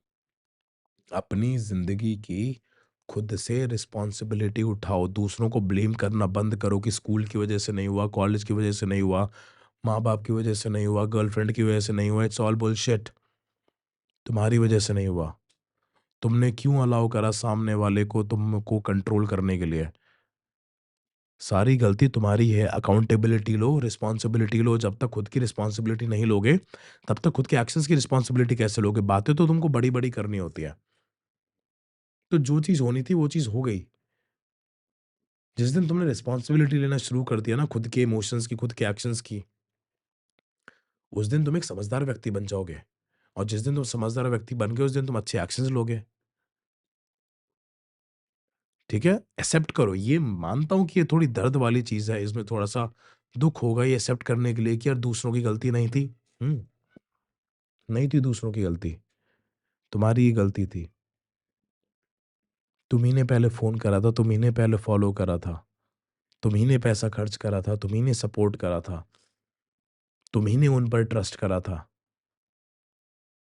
अपनी जिंदगी की खुद से रिस्पॉन्सिबिलिटी उठाओ, दूसरों को ब्लेम करना बंद करो कि स्कूल की वजह से नहीं हुआ, कॉलेज की वजह से नहीं हुआ, माँ बाप की वजह से नहीं हुआ, गर्लफ्रेंड की वजह से नहीं हुआ। It's all bullshit. तुम्हारी वजह से नहीं हुआ। तुमने क्यों अलाउ करा सामने वाले को तुमको कंट्रोल करने के लिए? सारी गलती तुम्हारी है। अकाउंटेबिलिटी लो, रिस्पॉन्सिबिलिटी लो। जब तक खुद की रिस्पॉन्सिबिलिटी नहीं लोगे, तब तक खुद के एक्शंस की रिस्पॉन्सिबिलिटी कैसे लोगे? बातें तो तुमको बड़ी बड़ी करनी होती है। तो जो चीज होनी थी वो चीज हो गई। जिस दिन तुमने रिस्पॉन्सिबिलिटी लेना शुरू कर दिया ना, खुद के इमोशंस की, खुद के एक्शंस की, उस दिन तुम एक समझदार व्यक्ति बन जाओगे। और जिस दिन तुम समझदार व्यक्ति बन गए, उस दिन तुम अच्छे एक्शंस लोगे। ठीक है? एक्सेप्ट करो। ये मानता हूँ कि ये थोड़ी दर्द वाली चीज़ है, इसमें थोड़ा-सा दुःख होगा ये एक्सेप्ट करने के लिए कि यार दूसरों की गलती नहीं थी। हुँ, नहीं थी दूसरों की गलती, तुम्हारी ही गलती थी। तुम ही ने पहले फ़ोन करा था, तुम ही ने पहले फ़ॉलो करा था, तुम ही ने पैसा खर्च करा था, तुम ही ने सपोर्ट करा था, तुम ही ने उन पर ट्रस्ट करा था।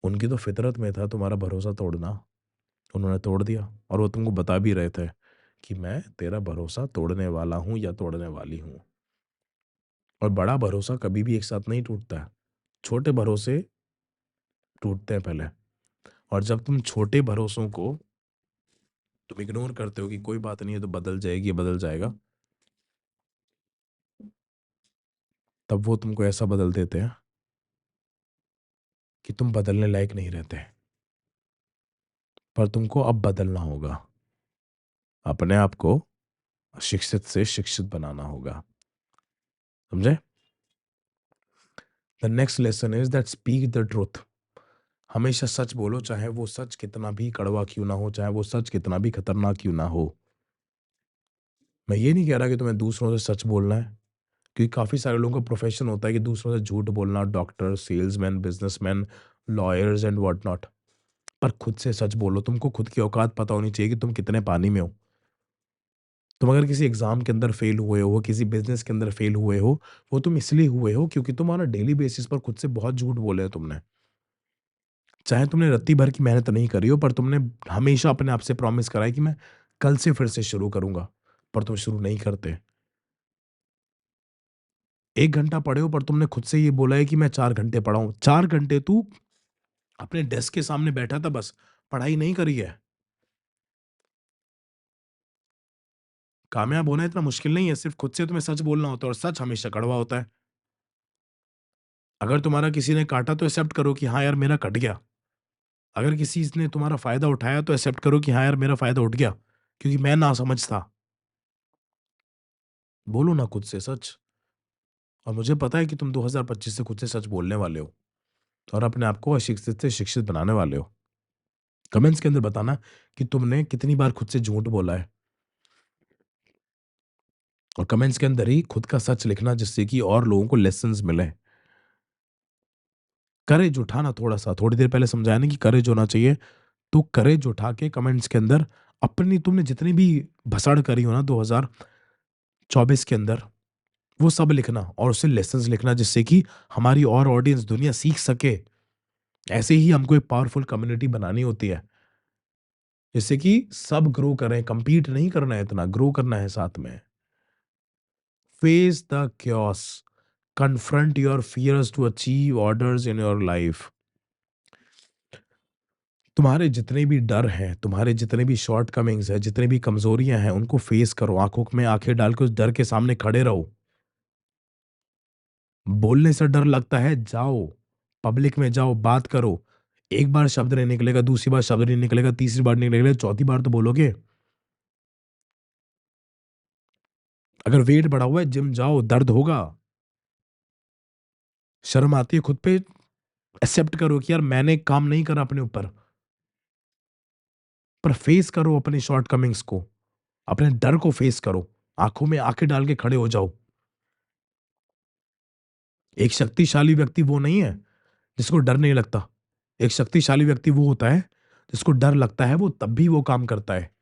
उनकी तो फितरत में था तुम्हारा भरोसा तोड़ना, उन्होंने तोड़ दिया, और वो तुमको बता भी रहे थे कि मैं तेरा भरोसा तोड़ने वाला हूँ या तोड़ने वाली हूँ। और बड़ा भरोसा कभी भी एक साथ नहीं टूटता है। छोटे भरोसे टूटते हैं पहले। और जब तुम छोटे भरोसों को तुम इग्नोर करते हो कि कोई बात नहीं है, तो बदल जाएगी, ये बदल जाएगा, तब वो तुमको ऐसा बदल देते हैं कि तुम बदलने लायक नहीं रहते। पर तुमको अब बदलना होगा। अपने आप को अशिक्षित से शिक्षित बनाना होगा। समझे? The next lesson is that speak the truth. हमेशा सच बोलो, चाहे वो सच कितना भी कड़वा क्यों ना हो, चाहे वो सच कितना भी खतरनाक क्यों ना हो। मैं ये नहीं कह रहा कि तुम्हें दूसरों से सच बोलना है, क्योंकि काफ़ी सारे लोगों का प्रोफ़ेशन होता है कि दूसरों से झूठ बोलना, doctor, salesman, businessman, lawyers and what not. पर खुद से सच बोलो, तुमको खुद की औकात पता होनी चाहिए कि तुम कितने पानी में हो। तुम अगर किसी एग्ज़ाम के अंदर फ़ेल हुए हो, किसी बिज़नेस के अंदर फ़ेल हुए हो, वो तुम इसलिए हुए हो क्योंकि तुम ऑन अ डेली बेसिस पर खुद से बहुत झूठ बोले हो तुमने। चाहे तुमने रत्ती भर की मेहनत नहीं करी हो, पर तुमने हमेशा अपने आप से प्रॉमिस करा है कि मैं कल से फिर से शुरू करूँगा, पर तुम शुरू नहीं करते। 1 घंटा पढ़े हो, पर तुमने खुद से ये बोला है कि मैं 4 घंटे पढ़ा हूँ। 4 घंटे तू अपने डेस्क के सामने बैठा था बस, पढ़ाई नहीं करी है। कामयाब होना इतना मुश्किल नहीं है, सिर्फ़ खुद से तुम्हें सच बोलना होता है और सच हमेशा कड़वा होता है। अगर तुम्हारा किसी ने काटा तो एक्सेप्ट करो कि हाँ यार, मेरा कट गया। अगर किसी ने तुम्हारा फ़ायदा उठाया तो एक्सेप्ट करो कि हाँ यार, मेरा फ़ायदा उठ गया, क्योंकि मैं नासमझ था। बोलो ना खुद से सच। और मुझे पता है कि तुम 2025 से खुद से सच बोलने वाले हो और अपने आप को अशिक्षित से शिक्षित बनाने वाले हो। कमेंट्स के अंदर बताना कि तुमने कितनी बार खुद से झूठ बोला है, और कमेंट्स के अंदर ही खुद का सच लिखना, जिससे कि और लोगों को लेसन्स मिले। करेज उठाना थोड़ा-सा, थोड़ी देर पहले समझाया ना कि करेज होना चाहिए, तो करेज उठा के कमेंट्स के अंदर अपनी तुमने जितनी भी भसड़ करी हो ना 2024 के अंदर, वो सब लिखना और उससे लेसन्स लिखना, जिससे कि हमारी और ऑडियंस दुनिया सीख सके। ऐसे ही हमको एक पावरफुल कम्युनिटी बनानी होती है, जिससे कि सब ग्रो करें, compete नहीं करना है इतना, ग्रो करना है साथ में। Face the chaos, confront your fears to achieve orders in your life। तुम्हारे जितने भी डर हैं, तुम्हारे जितने भी शॉर्टकमिंग्स हैं, जितनी भी कमज़ोरियाँ हैं, उनको फेस करो, आँखों में आँखें डाल के उस डर के सामने खड़े रहो। बोलने से डर लगता है, जाओ, पब्लिक में जाओ, बात करो। एक बार शब्द नहीं निकलेगा, दूसरी बार शब्द नहीं निकलेगा, तीसरी बार नहीं निकलेगा, चौथी बार तो बोलोगे। अगर वेट बढ़ा हुआ है, जिम जाओ, दर्द होगा। शर्म आती है खुद पे, एक्सेप्ट करो कि यार मैंने काम नहीं करा अपने ऊपर, पर फेस करो अपने शॉर्टकमिंग्स को, अपने डर को फेस करो, आँखों में आँखें डाल के खड़े हो जाओ। एक शक्तिशाली व्यक्ति वो नहीं है, जिसको डर नहीं लगता। एक शक्तिशाली व्यक्ति वो होता है, जिसको डर लगता है, वो तब भी वो काम करता है।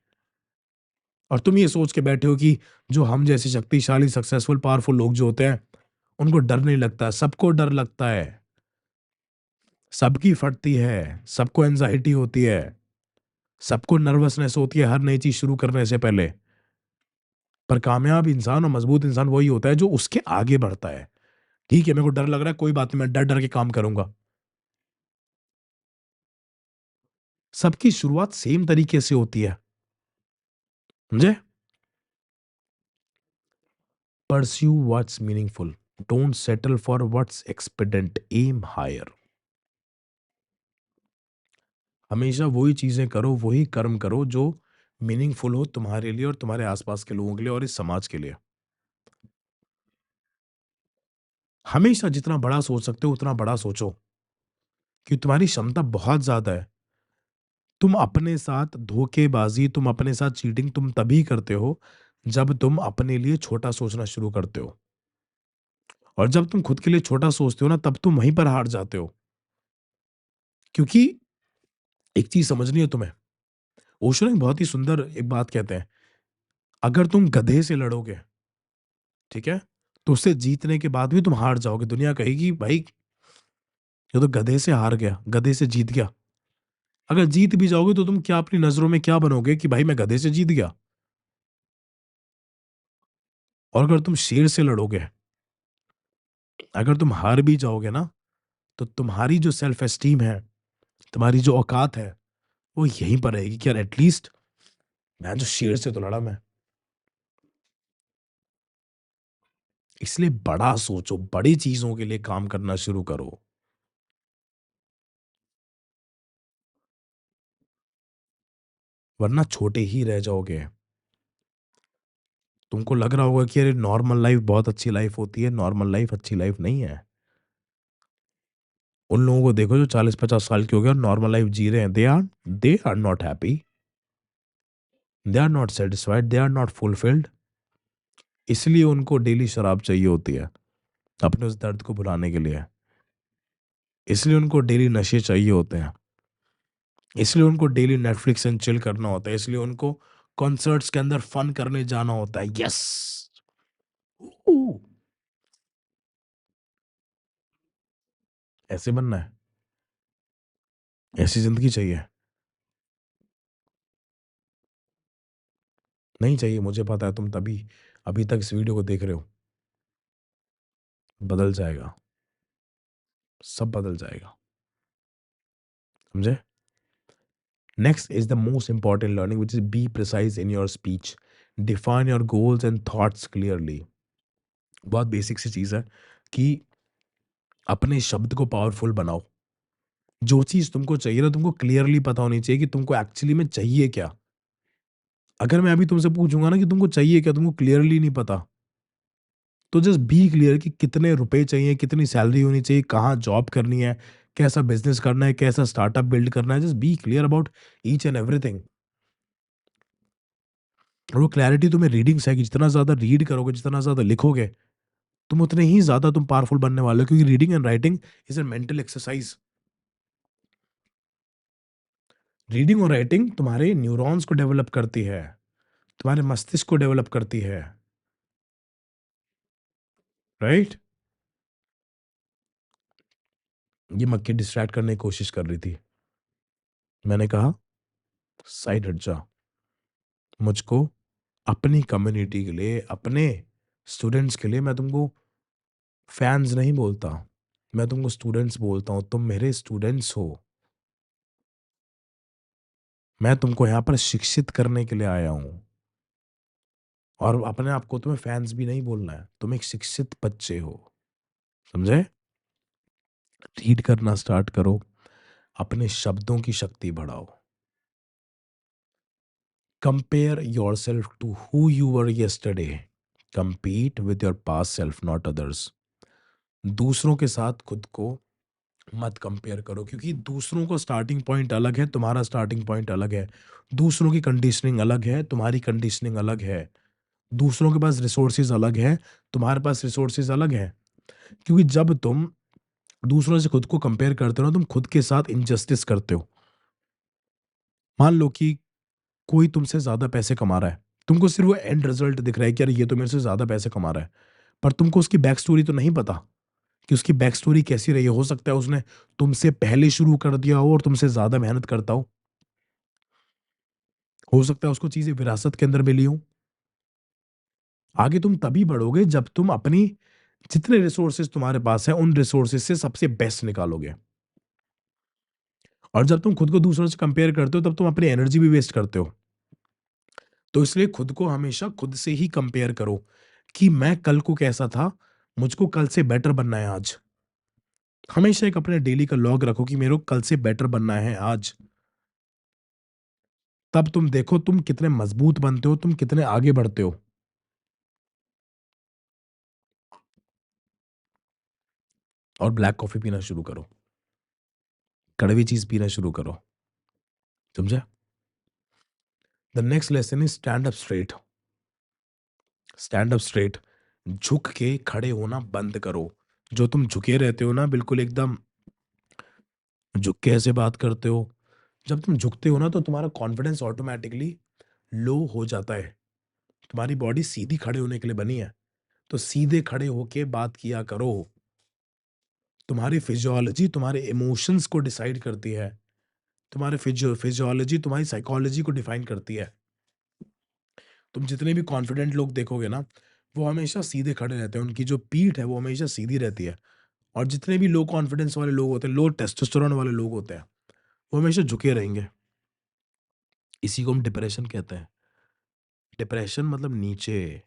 और तुम ये सोच के बैठे हो कि जो हम जैसे शक्तिशाली, सक्सेसफुल, पावरफुल लोग जो होते हैं, उनको डर नहीं लगता, सबको डर लगता है। सबकी फटती है, सबको एंग्ज़ायटी होती है, सबको नर्वसनेस होती है हर नई चीज़ शुरू करने से पहले। पर कामयाब इंसान और मजबूत इंसान वही होता है जो उसके आगे बढ़ता है। ठीक है, मेरे को डर लग रहा है, कोई बात नहीं, मैं डर-डर के काम करूँगा। सबकी शुरुआत सेम तरीके से होती है, समझे? Pursue what's meaningful, don't settle for what's expedient, aim higher। हमेशा वही चीज़ें करो, वही कर्म करो जो मीनिंगफुल हो तुम्हारे लिए और तुम्हारे आस-पास के लोगों के लिए और इस समाज के लिए। हमेशा जितना बड़ा सोच सकते हो उतना बड़ा सोचो, कि तुम्हारी क्षमता बहुत ज़्यादा है। तुम अपने साथ धोखेबाज़ी, तुम अपने साथ चीटिंग तुम तभी करते हो, जब तुम अपने लिए छोटा सोचना शुरू करते हो। और जब तुम खुद के लिए छोटा सोचते हो ना, तब तुम वहीं पर हार जाते हो। क्योंकि एक चीज़ समझनी है तुम्हें, ओशो ने बहुत ही सुंदर एक बात कहते हैं, अगर तुम गधे से लड़ोगे, ठीक है? तो उससे जीतने के बाद भी तुम हार जाओगे। दुनिया कहेगी, "भाई, ये तो गधे से हार गया, गधे से जीत गया।" अगर जीत भी जाओगे तो तुम क्या अपनी नज़रों में क्या बनोगे कि भाई मैं गधे से जीत गया? और अगर तुम शेर से लड़ोगे, अगर तुम हार भी जाओगे ना, तो तुम्हारी जो सेल्फ एस्टीम है, तुम्हारी जो औकात है, वो यहीं पर रहेगी कि यार एटलीस्ट मैं जो शेर से तो लड़ा मैं। इसलिए बड़ा सोचो, बड़ी चीज़ों के लिए काम करना शुरू करो, वरना छोटे ही रह जाओगे। तुमको लग रहा होगा कि अरे नॉर्मल लाइफ़ बहुत अच्छी लाइफ़ होती है, नॉर्मल लाइफ़ अच्छी लाइफ़ नहीं है। उन लोगों को देखो जो 40-50 साल के हो गए और नॉर्मल लाइफ जी रहे हैं। They are not happy, they are not satisfied, they are not fulfilled. इसलिए उनको डेली शराब चाहिए होती है, अपने उस दर्द को भुलाने के लिए। इसलिए उनको डेली नशे चाहिए होते हैं। इसलिए उनको डेली नेटफ्लिक्स एंड चिल करना होता है। इसलिए उनको कॉन्सर्ट्स के अंदर फन करने जाना होता है। यस! ऐसे बनना है, ऐसी ज़िंदगी चाहिए। नहीं चाहिए, मुझे पता है तुम तभी अभी तक इस वीडियो को देख रहे हो। बदल जाएगा, सब बदल जाएगा। समझे? Next is the most important learning, which is be precise in your speech. Define your goals and thoughts clearly. बहुत बेसिक सी चीज़ है कि अपने शब्द को पावरफुल बनाओ। जो चीज़ तुमको चाहिए ना, तुमको क्लियरली पता होनी चाहिए कि तुमको एक्चुअली में चाहिए क्या। अगर मैं अभी तुमसे पूछूँगा ना कि तुमको चाहिए क्या, तुमको क्लियरली नहीं पता, तो जस्ट बी क्लियर कि कितने रुपए चाहिए, कितनी सैलरी होनी चाहिए, कहाँ जॉब करनी है, कैसा बिज़नेस करना है, कैसा स्टार्टअप बिल्ड करना है। Just be clear about each and everything. और वो क्लैरिटी तुम्हें रीडिंग से आएगी। जितना ज़्यादा रीड करोगे, जितना ज़्यादा लिखोगे, तुम उतने ही ज़्यादा तुम पावरफुल बनने वाले हो, क्योंकि reading and writing is a mental exercise. Reading और राइटिंग तुम्हारे न्यूरॉन्स को डेवलप करती है, तुम्हारे मस्तिष्क को डेवलप करती है, राइट? ये मक्खी डिस्ट्रैक्ट करने की कोशिश कर रही थी। मैंने कहा, साइड हट जा। मुझको अपनी कम्युनिटी के लिए, अपने स्टूडेंट्स के लिए मैं तुमको फैन्स नहीं बोलता, मैं तुमको स्टूडेंट्स बोलता हूँ। तुम मेरे स्टूडेंट्स हो। मैं तुमको यहाँ पर शिक्षित करने के लिए आया हूँ। और अपने आप को तुम्हें फैन्स भी नहीं बोलना है, तुम एक शिक्षित बच्चे हो। समझे? रीड करना स्टार्ट करो, अपने शब्दों की शक्ति बढ़ाओ। Compare yourself to who you were yesterday, compete with your past self, not others. दूसरों के साथ खुद को मत कंपेयर करो, क्योंकि दूसरों का स्टार्टिंग पॉइंट अलग है, तुम्हारा स्टार्टिंग पॉइंट अलग है। दूसरों की कंडीशनिंग अलग है, तुम्हारी कंडीशनिंग अलग है। दूसरों के पास रिसोर्सेज अलग हैं, तुम्हारे पास रिसोर्सेज अलग हैं। क्योंकि जब तुम दूसरों से खुद को कंपेयर करते हो ना, तुम खुद के साथ इनजस्टिस करते हो। मान लो कि कोई तुमसे ज़्यादा पैसे कमा रहा है, तुमको सिर्फ़ वो एंड रिज़ल्ट दिख रहा है कि यार ये तो मेरे से ज़्यादा पैसे कमा रहा है। पर तुमको उसकी बैक स्टोरी तो नहीं पता कि उसकी बैक स्टोरी कैसी रही है। हो सकता है उसने तुमसे पहले शुरू कर दिया हो और तुमसे ज़्यादा मेहनत करता हो। हो सकता है उसको चीज़ें विरासत के अंदर मिली हों। आगे तुम तभी बढ़ोगे जब तुम अपनी जितने रिसोर्सेज़ तुम्हारे पास हैं, उन रिसोर्सेज़ से सबसे बेस्ट निकालोगे। और जब तुम खुद को दूसरों से कंपेयर करते हो, तब तुम अपनी एनर्जी भी वेस्ट करते हो। तो इसलिए खुद को हमेशा खुद से ही कंपेयर करो कि मैं कल को कैसा था, मुझको कल से बेटर बनना है आज। हमेशा एक अपने डेली का लॉग रखो कि मेरे को कल से बेटर बनना है आज। तब तुम देखो तुम कितने मजबूत बनते हो, तुम कितने आगे बढ़ते हो। और ब्लैक कॉफ़ी पीना शुरू करो, कड़वी चीज़ पीना शुरू करो। समझा? The next lesson is stand up straight. Stand up straight, झुक के खड़े होना बंद करो। जो तुम झुके रहते हो ना, बिल्कुल एकदम झुक के ऐसे बात करते हो। जब तुम झुकते हो ना, तो तुम्हारा कॉन्फिडेंस ऑटोमैटिकली लो हो जाता है। तुम्हारी बॉडी सीधी खड़े होने के लिए बनी है, तो सीधे खड़े होके बात किया करो। तुम्हारी फिजियोलॉजी तुम्हारे इमोशंस को डिसाइड करती है। तुम्हारे फिजियोलॉजी तुम्हारी साइकोलॉजी को डिफाइन करती है। तुम जितने भी कॉन्फिडेंट लोग देखोगे ना, वो हमेशा सीधे खड़े रहते हैं, उनकी जो पीठ है वो हमेशा सीधी रहती है। और जितने भी लो कॉन्फिडेंस वाले लोग होते हैं, लो टेस्टोस्टेरोन वाले लोग होते हैं, वो हमेशा झुके रहेंगे। इसी को हम डिप्रेशन कहते हैं। डिप्रेशन मतलब नीचे,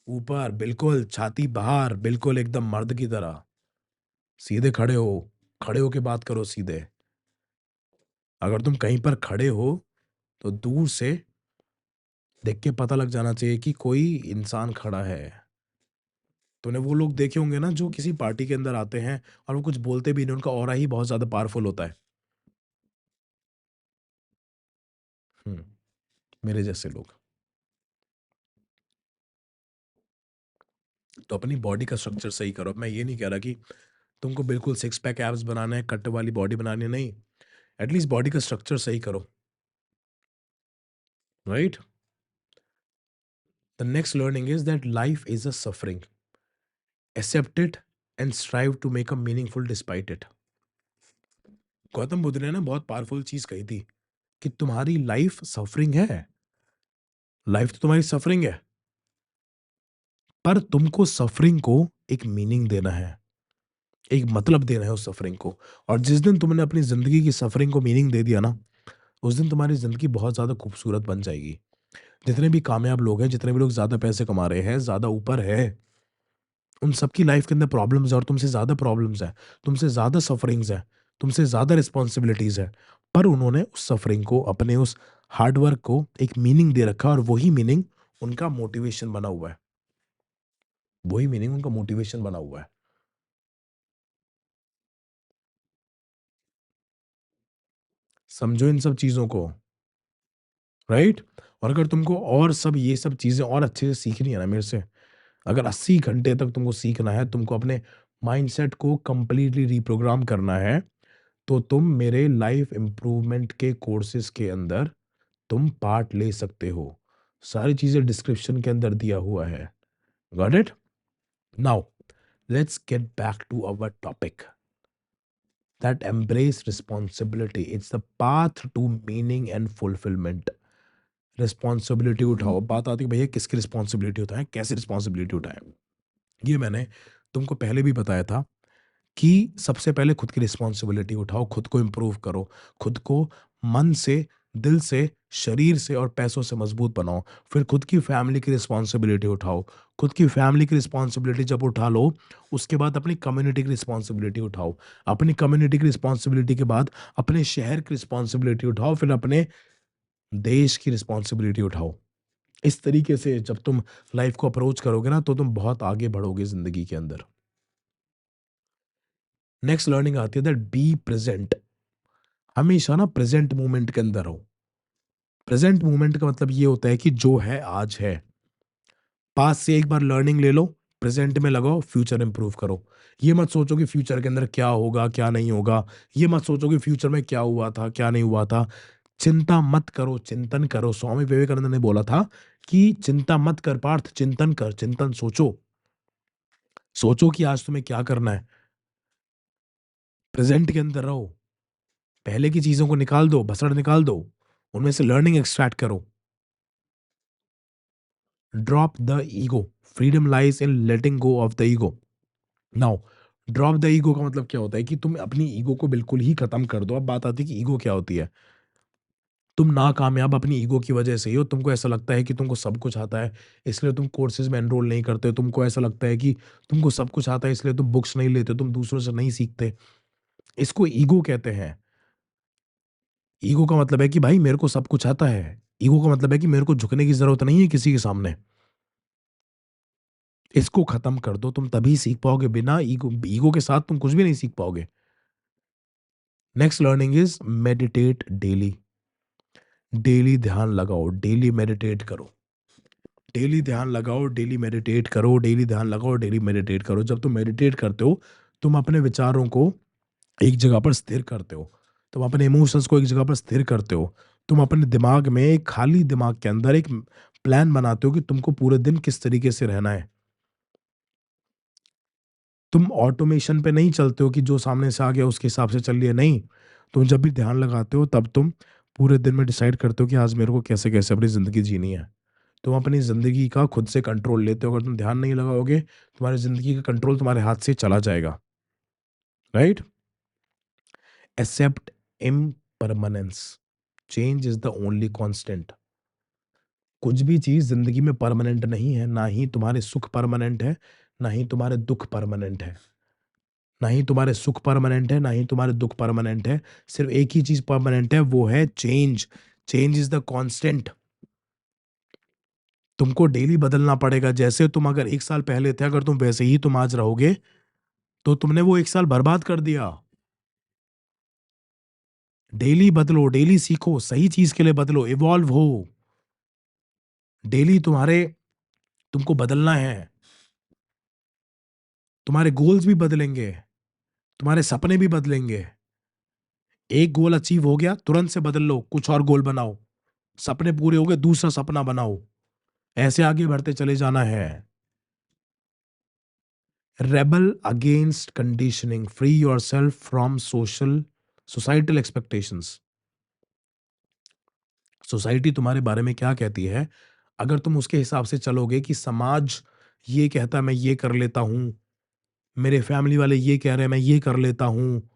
ऊपर बिल्कुल छाती बाहर, बिल्कुल एकदम मर्द की तरह। सीधे खड़े हो, खड़े होके बात करो सीधे। अगर तुम कहीं पर खड़े हो, तो दूर से देख के पता लग जाना चाहिए कि कोई इंसान खड़ा है। तूने वो लोग देखे होंगे ना जो किसी पार्टी के अंदर आते हैं और वो कुछ बोलते भी नहीं, उनका ऑरा ही बहुत ज़्यादा पावरफुल होता है। हुँ, मेरे जैसे लोग। तो अपनी बॉडी का स्ट्रक्चर सही करो। अब मैं ये नहीं कह रहा कि तुमको बिल्कुल सिक्स पैक एब्स बनाना है, कट वाली बॉडी बनानी है, नहीं। एटलीस्ट बॉडी का स्ट्रक्चर सही करो, right? The next learning is that life is a suffering. Accept it and strive to make a meaningful despite it. Gautam Buddha ने ना बहुत पावरफुल चीज़ कही थी कि तुम्हारी लाइफ सफरिंग है। लाइफ तो तुम्हारी सफरिंग है, पर तुमको सफरिंग को एक मीनिंग देना है, एक मतलब देना है उस सफरिंग को। और जिस दिन तुमने अपनी ज़िंदगी की सफरिंग को मीनिंग दे दिया ना, उस दिन तुम्हारी ज़िंदगी बहुत ज़्यादा खूबसूरत बन जाएगी। जितने भी कामयाब लोग हैं, जितने भी लोग ज़्यादा पैसे कमा रहे हैं, ज़्यादा ऊपर है, उन सबकी लाइफ के अंदर प्रॉब्लम्स है और तुमसे ज़्यादा प्रॉब्लम्स हैं, तुमसे ज़्यादा सफरिंग्स हैं, तुमसे ज़्यादा रिस्पॉन्सिबिलिटीज़ है। पर उन्होंने उस सफरिंग को, अपने उस हार्ड वर्क को एक मीनिंग दे रखा है और वही मीनिंग उनका मोटिवेशन बना हुआ है। वही मीनिंग उनका मोटिवेशन बना हुआ है। समझो इन सब चीज़ों को, राइट? और अगर तुमको और सब ये सब चीज़ें और अच्छे से सीखनी है ना मेरे से, अगर 80 घंटे तक तुमको सीखना है, तुमको अपने माइंडसेट को कंप्लीटली रिप्रोग्राम करना है, तो तुम मेरे लाइफ इम्प्रूवमेंट के कोर्सेज़ के अंदर तुम पार्ट ले सकते हो। सारी चीज़ें डिस्क्रिप्शन के अंदर दिया हुआ है। Got it? Now let's get back to our topic that embrace responsibility. It's the path to meaning and fulfilment. Responsibility उठाओ। अब बात आती है भैया किसकी रिस्पॉन्सिबिलिटी उठाएँ, कैसे रिस्पॉन्सिबिलिटी उठाएँ? ये मैंने तुमको पहले भी बताया था कि सबसे पहले खुद की रिस्पॉन्सिबिलिटी उठाओ, खुद को इम्प्रूव करो, खुद को मन से, दिल से, शरीर से और पैसों से मजबूत बनाओ। फिर खुद की फैमिली की रिस्पॉन्सिबिलिटी उठाओ। खुद की फैमिली की रिस्पॉन्सिबिलिटी जब उठा लो, उसके बाद अपनी कम्युनिटी की रिस्पॉन्सिबिलिटी उठाओ। अपनी कम्युनिटी की रिस्पॉन्सिबिलिटी के बाद अपने शहर की रिस्पॉन्सिबिलिटी उठाओ, फिर अपने देश की रिस्पॉन्सिबिलिटी उठाओ। इस तरीके से जब तुम लाइफ को अप्रोच करोगे ना, तो तुम बहुत आगे बढ़ोगे ज़िंदगी के अंदर। नेक्स्ट लर्निंग आती है दैट बी प्रेजेंट। हमेशा ना प्रेजेंट मोमेंट के अंदर रहो। प्रेजेंट मोमेंट का मतलब ये होता है कि जो है आज है। पास्ट से एक बार लर्निंग ले लो, प्रेजेंट में लगाओ, फ्यूचर इंप्रूव करो। ये मत सोचो कि फ्यूचर के अंदर क्या होगा, क्या नहीं होगा। ये मत सोचो कि फ्यूचर में क्या हुआ था, क्या नहीं हुआ था। चिंता मत करो, चिंतन करो। स्वामी विवेकानंद ने बोला था कि चिंता मत कर पार्थ, चिंतन कर, चिंतन सोचो। सोचो कि आज तुम्हें क्या करना है। प्रेजेंट के अंदर रहो। पहले की चीज़ों को निकाल दो, भसड़ निकाल दो। उनमें से लर्निंग एक्सट्रैक्ट करो। Drop the ego. Freedom lies in letting go of the ego. Now drop the ego का मतलब क्या होता है कि तुम अपनी ईगो को बिल्कुल ही खत्म कर दो। अब बात आती है कि ईगो क्या होती है। तुम नाकामयाब अपनी ईगो की वजह से ही हो। तुमको ऐसा लगता है कि तुमको सब कुछ आता है, इसलिए तुम कोर्सेज़ में एनरोल नहीं करते। तुमको ऐसा लगता है कि तुमको सब कुछ आता है, इसलिए तुम बुक्स नहीं लेते, तुम दूसरों से नहीं सीखते। इसको ईगो कहते हैं। ईगो का मतलब है कि भाई मेरे को सब कुछ आता है। ईगो का मतलब है कि मेरे को झुकने की ज़रूरत नहीं है किसी के सामने। इसको खत्म कर दो, तुम तभी सीख पाओगे। बिना ईगो ईगो के साथ तुम कुछ भी नहीं सीख पाओगे। Next learning is meditate daily. Daily ध्यान लगाओ, डेली मेडिटेट करो। डेली ध्यान लगाओ, डेली मेडिटेट करो, डेली ध्यान लगाओ, डेली मेडिटेट करो। जब तुम मेडिटेट करते हो, तुम अपने विचारों को एक जगह पर स्थिर करते हो। तुम अपने इमोशंस को एक जगह पर स्थिर करते हो। तुम अपने दिमाग में, एक खाली दिमाग के अंदर एक प्लान बनाते हो कि तुमको पूरे दिन किस तरीके से रहना है। तुम ऑटोमेशन पे नहीं चलते हो कि जो सामने से आ गया उसके हिसाब से चल लिया, नहीं। तुम जब भी ध्यान लगाते हो तब तुम पूरे दिन में डिसाइड करते हो कि आज मेरे को कैसे-कैसे अपनी ज़िंदगी जीनी है। तुम अपनी ज़िंदगी का खुद से कंट्रोल लेते हो। अगर तुम ध्यान नहीं लगाओगे, तुम्हारी ज़िंदगी का कंट्रोल तुम्हारे हाथ से चला जाएगा, right? Accept impermanence. Change is the only constant. कुछ भी चीज़ ज़िंदगी में परमानेंट नहीं है, ना ही तुम्हारे सुख परमानेंट है, ना ही तुम्हारे दुःख परमानेंट है। ना ही तुम्हारे सुख परमानेंट है, ना ही तुम्हारे दुःख परमानेंट है। सिर्फ़ एक ही चीज़ परमानेंट है, वो है change. Change is the constant. तुमको डेली बदलना पड़ेगा। जैसे तुम अगर 1 साल पहले थे, अगर तुम वैसे ही तुम आज रहोगे, तो तुमने वो 1 साल बर्बाद कर दिया। डेली बदलो, डेली सीखो, सही चीज़ के लिए बदलो, इवॉल्व हो। डेली तुमको बदलना है। तुम्हारे गोल्स भी बदलेंगे, तुम्हारे सपने भी बदलेंगे। एक गोल अचीव हो गया, तुरंत से बदल लो, कुछ और गोल बनाओ। सपने पूरे हो गए, दूसरा सपना बनाओ। ऐसे आगे बढ़ते चले जाना है। Rebel against conditioning, free yourself from societal expectations. Society तुम्हारे बारे में क्या कहती है, अगर तुम उसके हिसाब से चलोगे कि समाज ये कहता है मैं ये कर लेता हूँ, मेरे फैमिली वाले ये कह रहे हैं मैं ये कर लेता हूँ,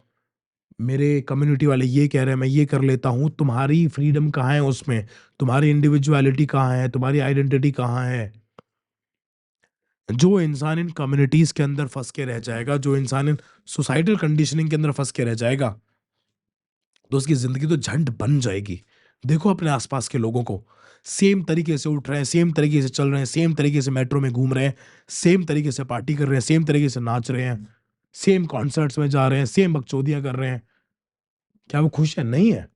मेरे कम्युनिटी वाले ये कह रहे हैं मैं ये कर लेता हूँ, तुम्हारी फ्रीडम कहाँ है उसमें? तुम्हारी इंडिविजुअलिटी कहाँ है? तुम्हारी आइडेंटिटी कहाँ है? जो इंसान इन कम्युनिटीज़ के अंदर फँस के रह जाएगा, जो इंसान इन सोसाइटल कंडीशनिंग के अंदर फँस के रह जाएगा, तो उसकी ज़िंदगी तो झंड बन जाएगी। देखो अपने आस-पास के लोगों को, सेम तरीके से उठ रहे हैं, सेम तरीके से चल रहे हैं, सेम तरीके से मेट्रो में घूम रहे हैं, सेम तरीके से पार्टी कर रहे हैं, सेम तरीके से नाच रहे हैं, सेम कॉन्सर्ट्स में जा रहे हैं, सेम बकचोदियाँ कर रहे हैं। क्या वो खुश हैं? नहीं है।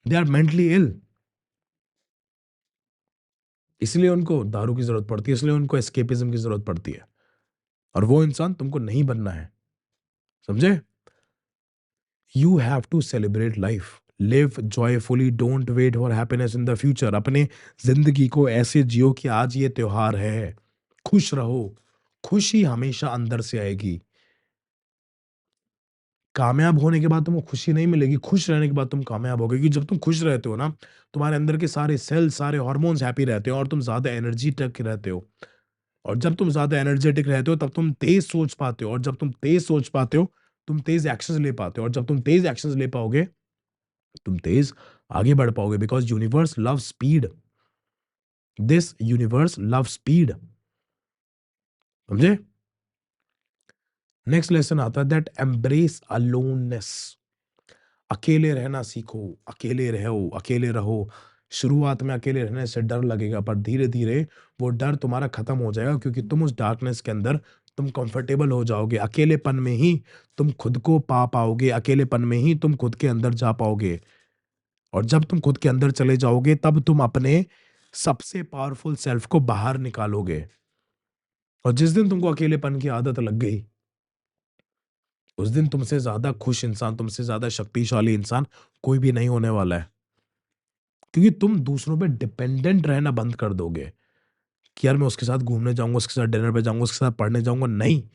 They are mentally ill. इसलिए उनको दारू की ज़रूरत पड़ती है, इसलिए उनको एस्केपिज़्म की ज़रूरत पड़ती है। और वो इंसान तुमको नहीं बनना है, समझे? You have to celebrate life, live joyfully, don't wait for happiness in the future. अपने जिंदगी को ऐसे जियो कि आज ये त्योहार है, खुश रहो। खुशी हमेशा अंदर से आएगी। कामयाब होने के बाद तुमको खुशी नहीं मिलेगी, खुश रहने के बाद तुम कामयाब होगे, क्योंकि जब तुम खुश रहते हो ना, तुम्हारे अंदर के सारे सेल, सारे हार्मोन्स हैप्पी रहते हो और तुम ज्यादा एनर्जेटिक रहते हो। और जब तुम ज्यादा एनर्जेटिक रहते हो तब तुम तेज सोच पाते हो, और जब तुम तेज सोच पाते हो तुम तेज एक्शंस ले पाते हो, और जब तुम तेज एक्शंस ले पाओगे तुम तेज आगे बढ़ पाओगे, because universe love speed. This universe love speed. समझे? नेक्स्ट लेसन आता है दैट एम्ब्रेस अलोननेस। अकेले रहना सीखो, अकेले रहो। शुरुआत में अकेले रहने से डर लगेगा, पर धीरे धीरे वो डर तुम्हारा खत्म हो जाएगा, क्योंकि तुम उस डार्कनेस के अंदर तुम कंफर्टेबल हो जाओगे। अकेलेपन में ही तुम खुद को पा पाओगे, अकेलेपन में ही तुम खुद के अंदर जा पाओगे। और जब तुम खुद के अंदर चले जाओगे तब तुम अपने सबसे पावरफुल सेल्फ को बाहर निकालोगे। और जिस दिन तुमको अकेलेपन की आदत लग गई, उस दिन तुमसे ज्यादा खुश इंसान, तुमसे ज्यादा शक्तिशाली इंसान कोई भी नहीं होने वाला है। क्योंकि तुम दूसरों पे डिपेंडेंट रहना बंद कर दोगे कि यार मैं उसके साथ घूमने जाऊंगा, उसके साथ डिनर पे जाऊंगा, उसके साथ पढ़ने जाऊंगा। नहीं,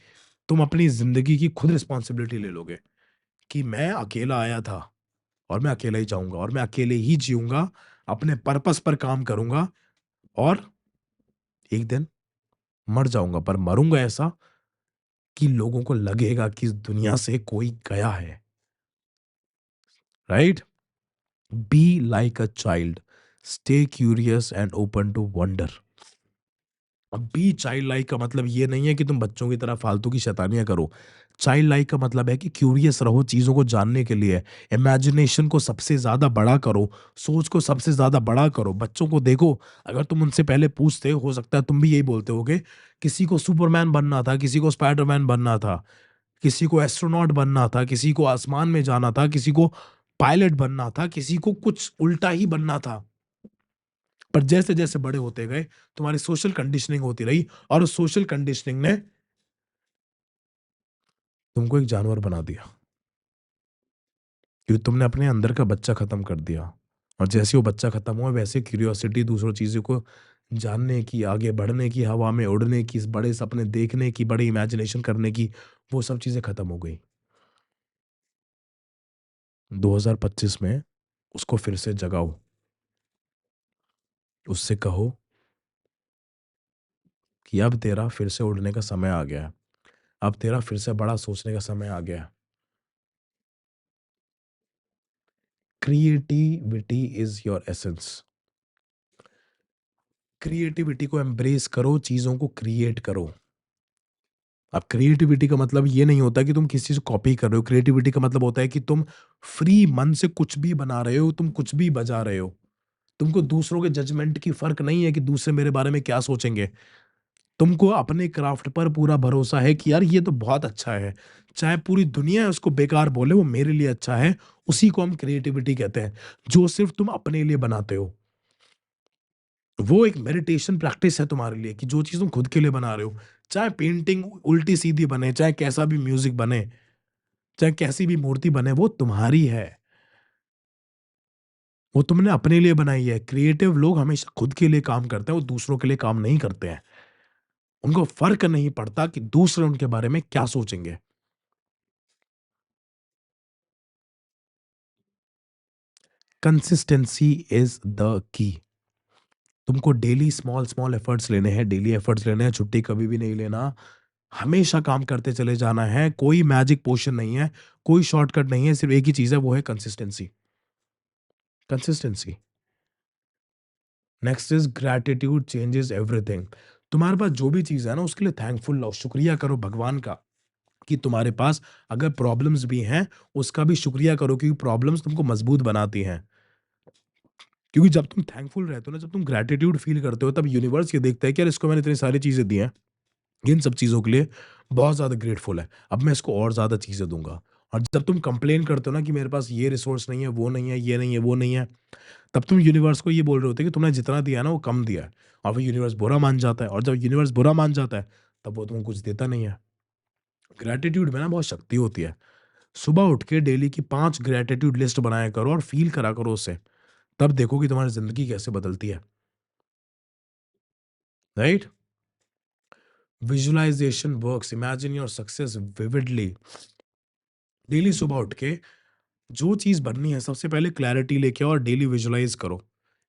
तुम अपनी जिंदगी की खुद रिस्पॉन्सिबिलिटी ले लोगे कि मैं अकेला आया था और मैं अकेला ही जाऊंगा और मैं अकेले ही जीऊंगा, अपने पर्पस पर काम करूंगा, और एक दिन मर जाऊंगा, पर मरूंगा ऐसा कि लोगों को लगेगा कि इस दुनिया से कोई गया है। Right? Be like a child, stay curious and open to wonder. अब बी चाइल्ड लाइक का मतलब ये नहीं है कि तुम बच्चों की तरह फालतू की शैतानियां करो। चाइल्ड लाइक का मतलब है कि क्यूरियस रहो चीजों को जानने के लिए। इमेजिनेशन को सबसे ज्यादा बड़ा करो, सोच को सबसे ज्यादा बड़ा करो। बच्चों को देखो, अगर तुम उनसे पहले पूछते हो सकता है तुम भी यही बोलते होगे, किसी को सुपरमैन बनना था, किसी को स्पाइडरमैन बनना था, किसी को एस्ट्रोनॉट बनना था, किसी को आसमान में जाना था, किसी को पायलट बनना था, किसी को कुछ उल्टा ही बनना था। पर जैसे-जैसे बड़े होते गए, तुम्हारी सोशल कंडीशनिंग होती रही, और उस सोशल कंडीशनिंग ने तुमको एक जानवर बना दिया, क्योंकि तुमने अपने अंदर का बच्चा खत्म कर दिया। और जैसे वो बच्चा खत्म हुआ, वैसे क्यूरियोसिटी दूसरों चीज़ों को जानने की, आगे बढ़ने की, हवा में उड़ने की, बड़े सपने देखने की, बड़ी इमेजिनेशन करने की, वो सब चीज़ें खत्म हो गई। 2025 में उसको फिर से जगाओ, उससे कहो कि अब तेरा फिर से उड़ने का समय आ गया है। अब तेरा फिर से बड़ा सोचने का समय आ गया है। Creativity is your essence. Creativity को एम्ब्रेस करो, चीज़ों को क्रिएट करो। अब क्रिएटिविटी का मतलब ये नहीं होता कि तुम किसी से कॉपी कर रहे हो। क्रिएटिविटी का मतलब होता है कि तुम फ्री मन से कुछ भी बना रहे हो, तुम कुछ भी बजा रहे हो। तुमको दूसरों के जजमेंट की फ़र्क नहीं है कि दूसरे मेरे बारे में क्या सोचेंगे। तुमको अपने क्राफ्ट पर पूरा भरोसा है कि यार ये तो बहुत अच्छा है। चाहे पूरी दुनिया उसको बेकार बोले, वो मेरे लिए अच्छा है। उसी को हम क्रिएटिविटी कहते हैं, जो सिर्फ़ तुम अपने लिए बनाते हो। वो एक मेडिटेशन प्रैक्टिस है तुम्हारे लिए कि जो चीज़ तुम खुद के लिए बना रहे हो, चाहे पेंटिंग उल्टी-सीधी बने, चाहे कैसा भी म्यूज़िक बने, चाहे कैसी भी मूर्ति बने, वो तुम्हारी है। वो तुमने अपने लिए बनाई है। क्रिएटिव लोग हमेशा खुद के लिए काम करते हैं, वो दूसरों के लिए काम नहीं करते हैं। उनको फ़र्क नहीं पड़ता कि दूसरे उनके बारे में क्या सोचेंगे। Consistency is the key. तुमको डेली स्मॉल-स्मॉल एफर्ट्स लेने हैं, डेली एफर्ट्स लेने हैं, छुट्टी कभी भी नहीं लेना। हमेशा काम करते चले जाना है, कोई मैजिक पोशन नहीं है, कोई शॉर्टकट नहीं है, सिर्फ़ एक ही चीज़ है, वो है consistency. Consistency. Next is gratitude changes everything. तुम्हारे पास जो भी चीज़ है ना, उसके लिए थैंकफुल रहो, शुक्रिया करो भगवान का कि तुम्हारे पास अगर प्रॉब्लम्स भी हैं, उसका भी शुक्रिया करो क्योंकि प्रॉब्लम्स तुमको मजबूत बनाती हैं। क्योंकि जब तुम थैंकफुल रहते हो ना, जब तुम ग्रैटिट्यूड फ़ील करते हो, तब यूनिवर्स ये देखता है कि यार इसको मैंने इतनी सारी चीज़ें दी हैं, इन सब चीज़ों के लिए बहुत ज़्यादा ग्रेटफुल है। अब मैं इसको और ज़्यादा चीज़ें दूँगा। और जब तुम कंप्लेन करते हो ना कि मेरे पास ये रिसोर्स नहीं है, वो नहीं है, ये नहीं है, वो नहीं है, तब तुम यूनिवर्स को ये बोल रहे होते हो कि तुमने जितना दिया है ना, वो कम दिया है। और फिर यूनिवर्स बुरा मान जाता है और जब यूनिवर्स बुरा मान जाता है, तब वो तुमको कुछ देता नहीं है। ग्रैटिट्यूड में ना बहुत शक्ति होती है। सुबह उठ के डेली की 5 ग्रैटिट्यूड लिस्ट बनाया करो और फ़ील करा करो उसे। तब देखो कि तुम्हारी ज़िंदगी कैसे बदलती है, right? Visualisation works, imagine your success vividly. Daily सुबह उठ के जो चीज़ बननी है, सबसे पहले क्लैरिटी लेके आओ और डेली विजुअलाइज़ करो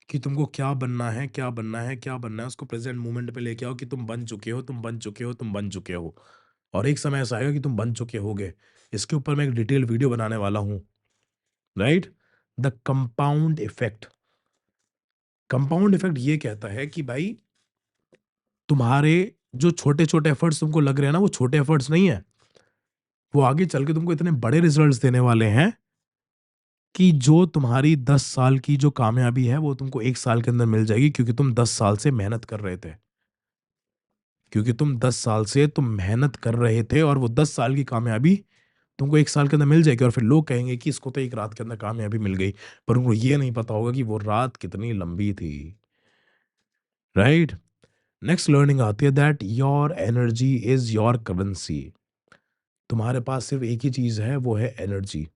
कि तुमको क्या बनना है, क्या बनना है, क्या बनना है। उसको प्रेज़ेंट मोमेंट पे लेके आओ कि तुम बन चुके हो, तुम बन चुके हो, तुम बन चुके हो। और एक समय ऐसा आएगा कि तुम बन चुके होगे। इसके ऊपर मैं एक डिटेल वीडियो बनाने वाला हूँ, right? The compound effect. Compound effect ये कहता है कि भाई तुम्हारे जो छोटे-छोटे एफर्ट्स तुमको लग रहे हैं ना, वो छोटे एफर्ट्स नहीं है। वो आगे चल के तुमको इतने बड़े रिज़ल्ट्स देने वाले हैं कि जो तुम्हारी 10 साल की जो कामयाबी है, वो तुमको 1 साल के अंदर मिल जाएगी क्योंकि तुम 10 साल से मेहनत कर रहे थे। क्योंकि तुम 10 साल से तुम मेहनत कर रहे थे और वो 10 साल की कामयाबी तुमको 1 साल के अंदर मिल जाएगी और फिर लोग कहेंगे कि इसको तो 1 रात के अंदर कामयाबी मिल गई। पर उनको ये नहीं पता होगा कि वो रात कितनी लंबी थी, राइट? नेक्स्ट लर्निंग आती है that your energy is your currency. तुम्हारे पास सिर्फ़ एक ही चीज़ है, वो है एनर्जी।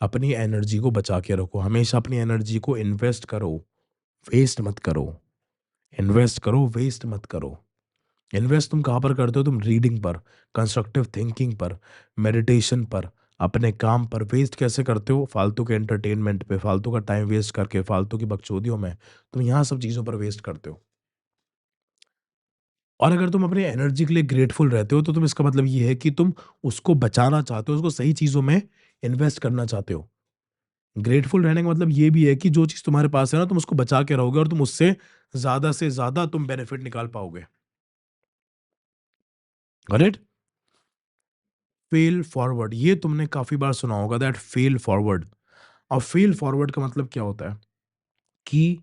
अपनी एनर्जी को बचा के रखो, हमेशा अपनी एनर्जी को इन्वेस्ट करो, वेस्ट मत करो। इन्वेस्ट करो, वेस्ट मत करो। इन्वेस्ट तुम कहाँ पर करते हो? तुम रीडिंग पर, कंस्ट्रक्टिव थिंकिंग पर, मेडिटेशन पर, अपने काम पर। वेस्ट कैसे करते हो? फालतू के एंटरटेनमेंट पे, फालतू का टाइम वेस्ट करके, फालतू की बकचोदियों में। तुम यहाँ सब चीज़ों पर वेस्ट करते हो। और अगर तुम अपनी एनर्जी के लिए ग्रेटफुल रहते हो, तो तुम इसका मतलब ये है कि तुम उसको बचाना चाहते हो, उसको सही चीज़ों में इन्वेस्ट करना चाहते हो। ग्रेटफुल रहने का मतलब ये भी है कि जो चीज़ तुम्हारे पास है ना, तुम उसको बचा के रहोगे और तुम उससे ज़्यादा से ज़्यादा तुम बेनिफिट निकाल पाओगे। Got it? फेल फॉरवर्ड, ये तुमने काफ़ी बार सुना होगा दैट फेल फॉरवर्ड। और फेल फॉरवर्ड का मतलब क्या होता है? कि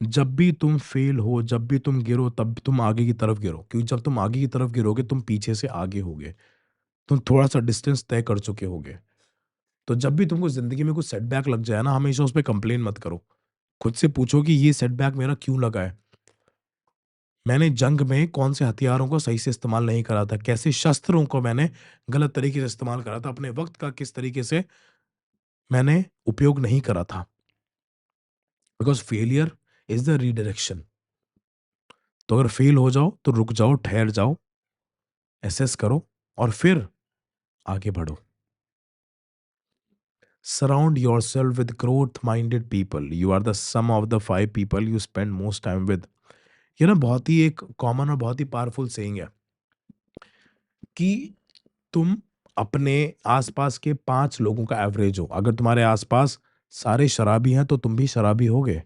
जब भी तुम फेल हो, जब भी तुम गिरो, तब तुम आगे की तरफ गिरो। क्योंकि जब तुम आगे की तरफ गिरोगे, तुम पीछे से आगे होगे। तुम थोड़ा-सा डिस्टेंस तय कर चुके होगे। तो जब भी तुमको ज़िंदगी में कुछ सेटबैक लग जाए ना, हमेशा उस पे कंप्लेन मत करो। खुद से पूछो कि ये सेटबैक मेरा क्यों लगा है? मैंने जंग में कौन से हथियारों को सही से इस्तेमाल नहीं करा था, कैसे शस्त्रों को मैंने गलत तरीके से इस्तेमाल करा था, अपने वक़्त का किस तरीके से मैंने उपयोग नहीं करा था। Because failure is the redirection. तो अगर फेल हो जाओ, तो रुक जाओ, ठहर जाओ, एसेस करो और फिर आगे बढ़ो। Surround yourself with growth minded people. You are the sum of the 5 people you spend most time with. ये ना बहुत ही एक कॉमन और बहुत ही पावरफुल सेइंग है कि तुम अपने आसपास के 5 लोगों का एवरेज हो। अगर तुम्हारे आसपास सारे शराबी हैं, तो तुम भी शराबी होगे।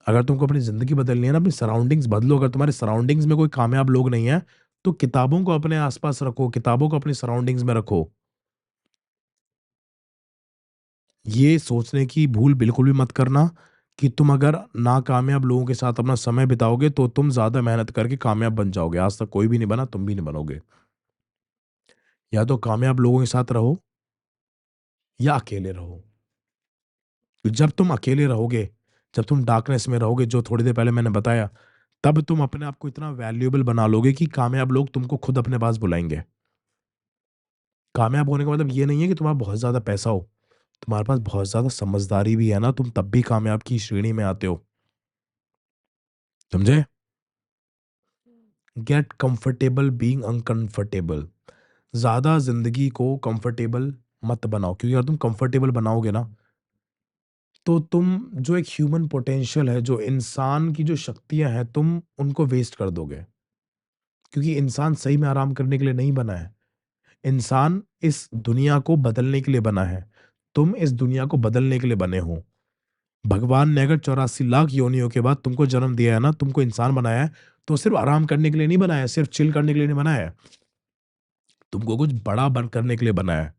अगर तुमको अपनी ज़िंदगी बदलनी है ना, अपनी सराउंडिंग्स बदलो। अगर तुम्हारे सराउंडिंग्स में कोई कामयाब लोग नहीं हैं, तो किताबों को अपने आसपास रखो, किताबों को अपनी सराउंडिंग्स में रखो। ये सोचने की भूल बिल्कुल भी मत करना कि तुम अगर नाकामयाब लोगों के साथ अपना समय बिताओगे तो तुम ज़्यादा मेहनत करके कामयाब बन जाओगे। आज तक कोई भी नहीं बना, तुम भी नहीं बनोगे। या तो कामयाब लोगों के साथ रहो या अकेले रहो। तो जब तुम अकेले रहोगे, जब तुम डार्कनेस में रहोगे जो थोड़ी देर पहले मैंने बताया, तब तुम अपने आप को इतना वैल्यूएबल बना लोगे कि कामयाब लोग तुमको खुद अपने पास बुलाएँगे। कामयाब होने का मतलब ये नहीं है कि तुम्हारा बहुत ज़्यादा पैसा हो। तुम्हारे पास बहुत ज़्यादा समझदारी भी है ना, तुम तब भी कामयाब की श्रेणी में आते हो। समझे? Get comfortable being uncomfortable. ज़्यादा ज़िंदगी को कंफर्टेबल मत बनाओ, क्योंकि अगर तुम कंफर्टेबल बनाओगे ना, तो तुम जो एक ह्यूमन पोटेंशियल है, जो इंसान की जो शक्तियाँ हैं, तुम उनको वेस्ट कर दोगे। क्योंकि इंसान सही में आराम करने के लिए नहीं बना है। इंसान इस दुनिया को बदलने के लिए बना है। तुम इस दुनिया को बदलने के लिए बने हो। भगवान ने अगर 84 लाख योनियों के बाद तुमको जन्म दिया है ना, तुमको इंसान बनाया है, तो सिर्फ़ आराम करने के लिए नहीं बनाया है, सिर्फ़ चिल करने के लिए नहीं बनाया है। तुमको कुछ बड़ा बन करने के लिए बनाया है।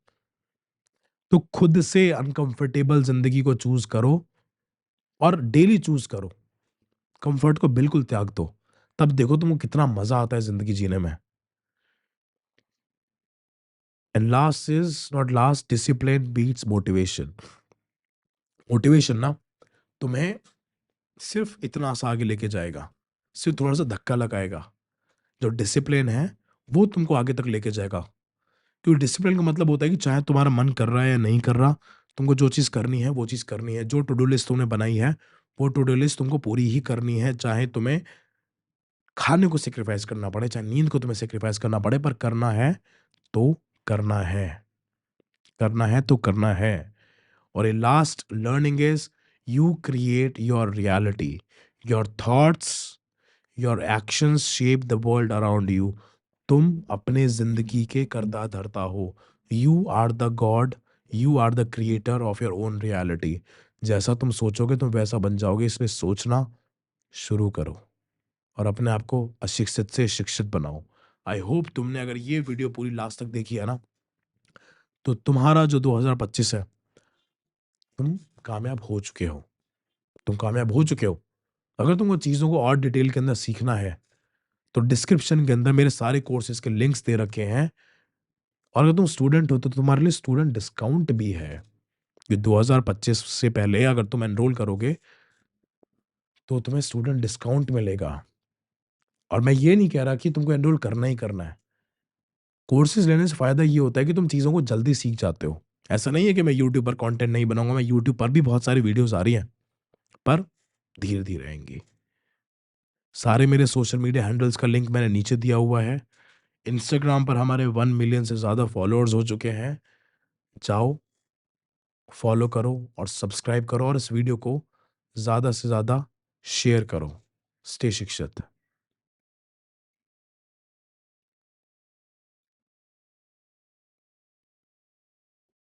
तो खुद से अनकंफर्टेबल ज़िंदगी को चूज़ करो और डेली चूज़ करो। कम्फर्ट को बिल्कुल त्याग दो। तब देखो तुमको कितना मज़ा आता है ज़िंदगी जीने में। And last is not last, discipline beats motivation. Motivation ना तुम्हें सिर्फ़ इतना सा आगे लेके जाएगा, सिर्फ़ थोड़ा-सा धक्का लगाएगा। जो डिसिप्लिन है, वो तुमको आगे तक लेके जाएगा। क्योंकि डिसिप्लिन का मतलब होता है कि चाहे तुम्हारा मन कर रहा है या नहीं कर रहा, तुमको जो चीज़ करनी है, वो चीज़ करनी है। जो टू डू लिस्ट तुमने बनाई है, वो टू डू लिस्ट तुमको पूरी ही करनी है, चाहे तुम्हें खाने को सैक्रिफाइस करना पड़े, चाहे नींद को तुम्हें सैक्रिफाइस करना पड़े, पर करना है तो करना है। करना है तो करना है। और a last learning is you create your reality. Your thoughts, your actions shape the world around you. तुम अपने जिंदगी के करता धरता हो। You are the god, you are the creator of your own reality. जैसा तुम सोचोगे तुम वैसा बन जाओगे, इसलिए सोचना शुरू करो और अपने आप को अशिक्षित से शिक्षित बनाओ। आई होप तुमने अगर ये वीडियो पूरी लास्ट तक देखी है ना, तो तुम्हारा जो 2025 है, तुम कामयाब हो चुके हो। तुम कामयाब हो चुके हो। अगर तुमको चीज़ों को और डिटेल के अंदर सीखना है, तो डिस्क्रिप्शन के अंदर मेरे सारे कोर्सेज़ के लिंक्स दे रखे हैं। और अगर तुम स्टूडेंट हो तो तुम्हारे लिए स्टूडेंट डिस्काउंट भी है। ये 2025 से पहले अगर तुम एनरोल करोगे, तो तुम्हें स्टूडेंट डिस्काउंट मिलेगा। और मैं ये नहीं कह रहा कि तुमको एनरोल करना ही करना है। कोर्सेज़ लेने से फ़ायदा ये होता है कि तुम चीज़ों को जल्दी सीख जाते हो। ऐसा नहीं है कि मैं यूट्यूब पर कंटेंट नहीं बनाऊँगा, मैं यूट्यूब पर भी बहुत सारी वीडियोज़ आ रही हैं, पर धीरे-धीरे आएँगी। सारे मेरे सोशल मीडिया हैंडल्स का लिंक मैंने नीचे दिया हुआ है। इंस्टाग्राम पर हमारे 1 मिलियन से ज़्यादा फॉलोअर्स हो चुके हैं। जाओ, फॉलो करो और सब्सक्राइब करो और इस वीडियो को ज़्यादा से ज़्यादा शेयर करो। स्टे शिक्षित।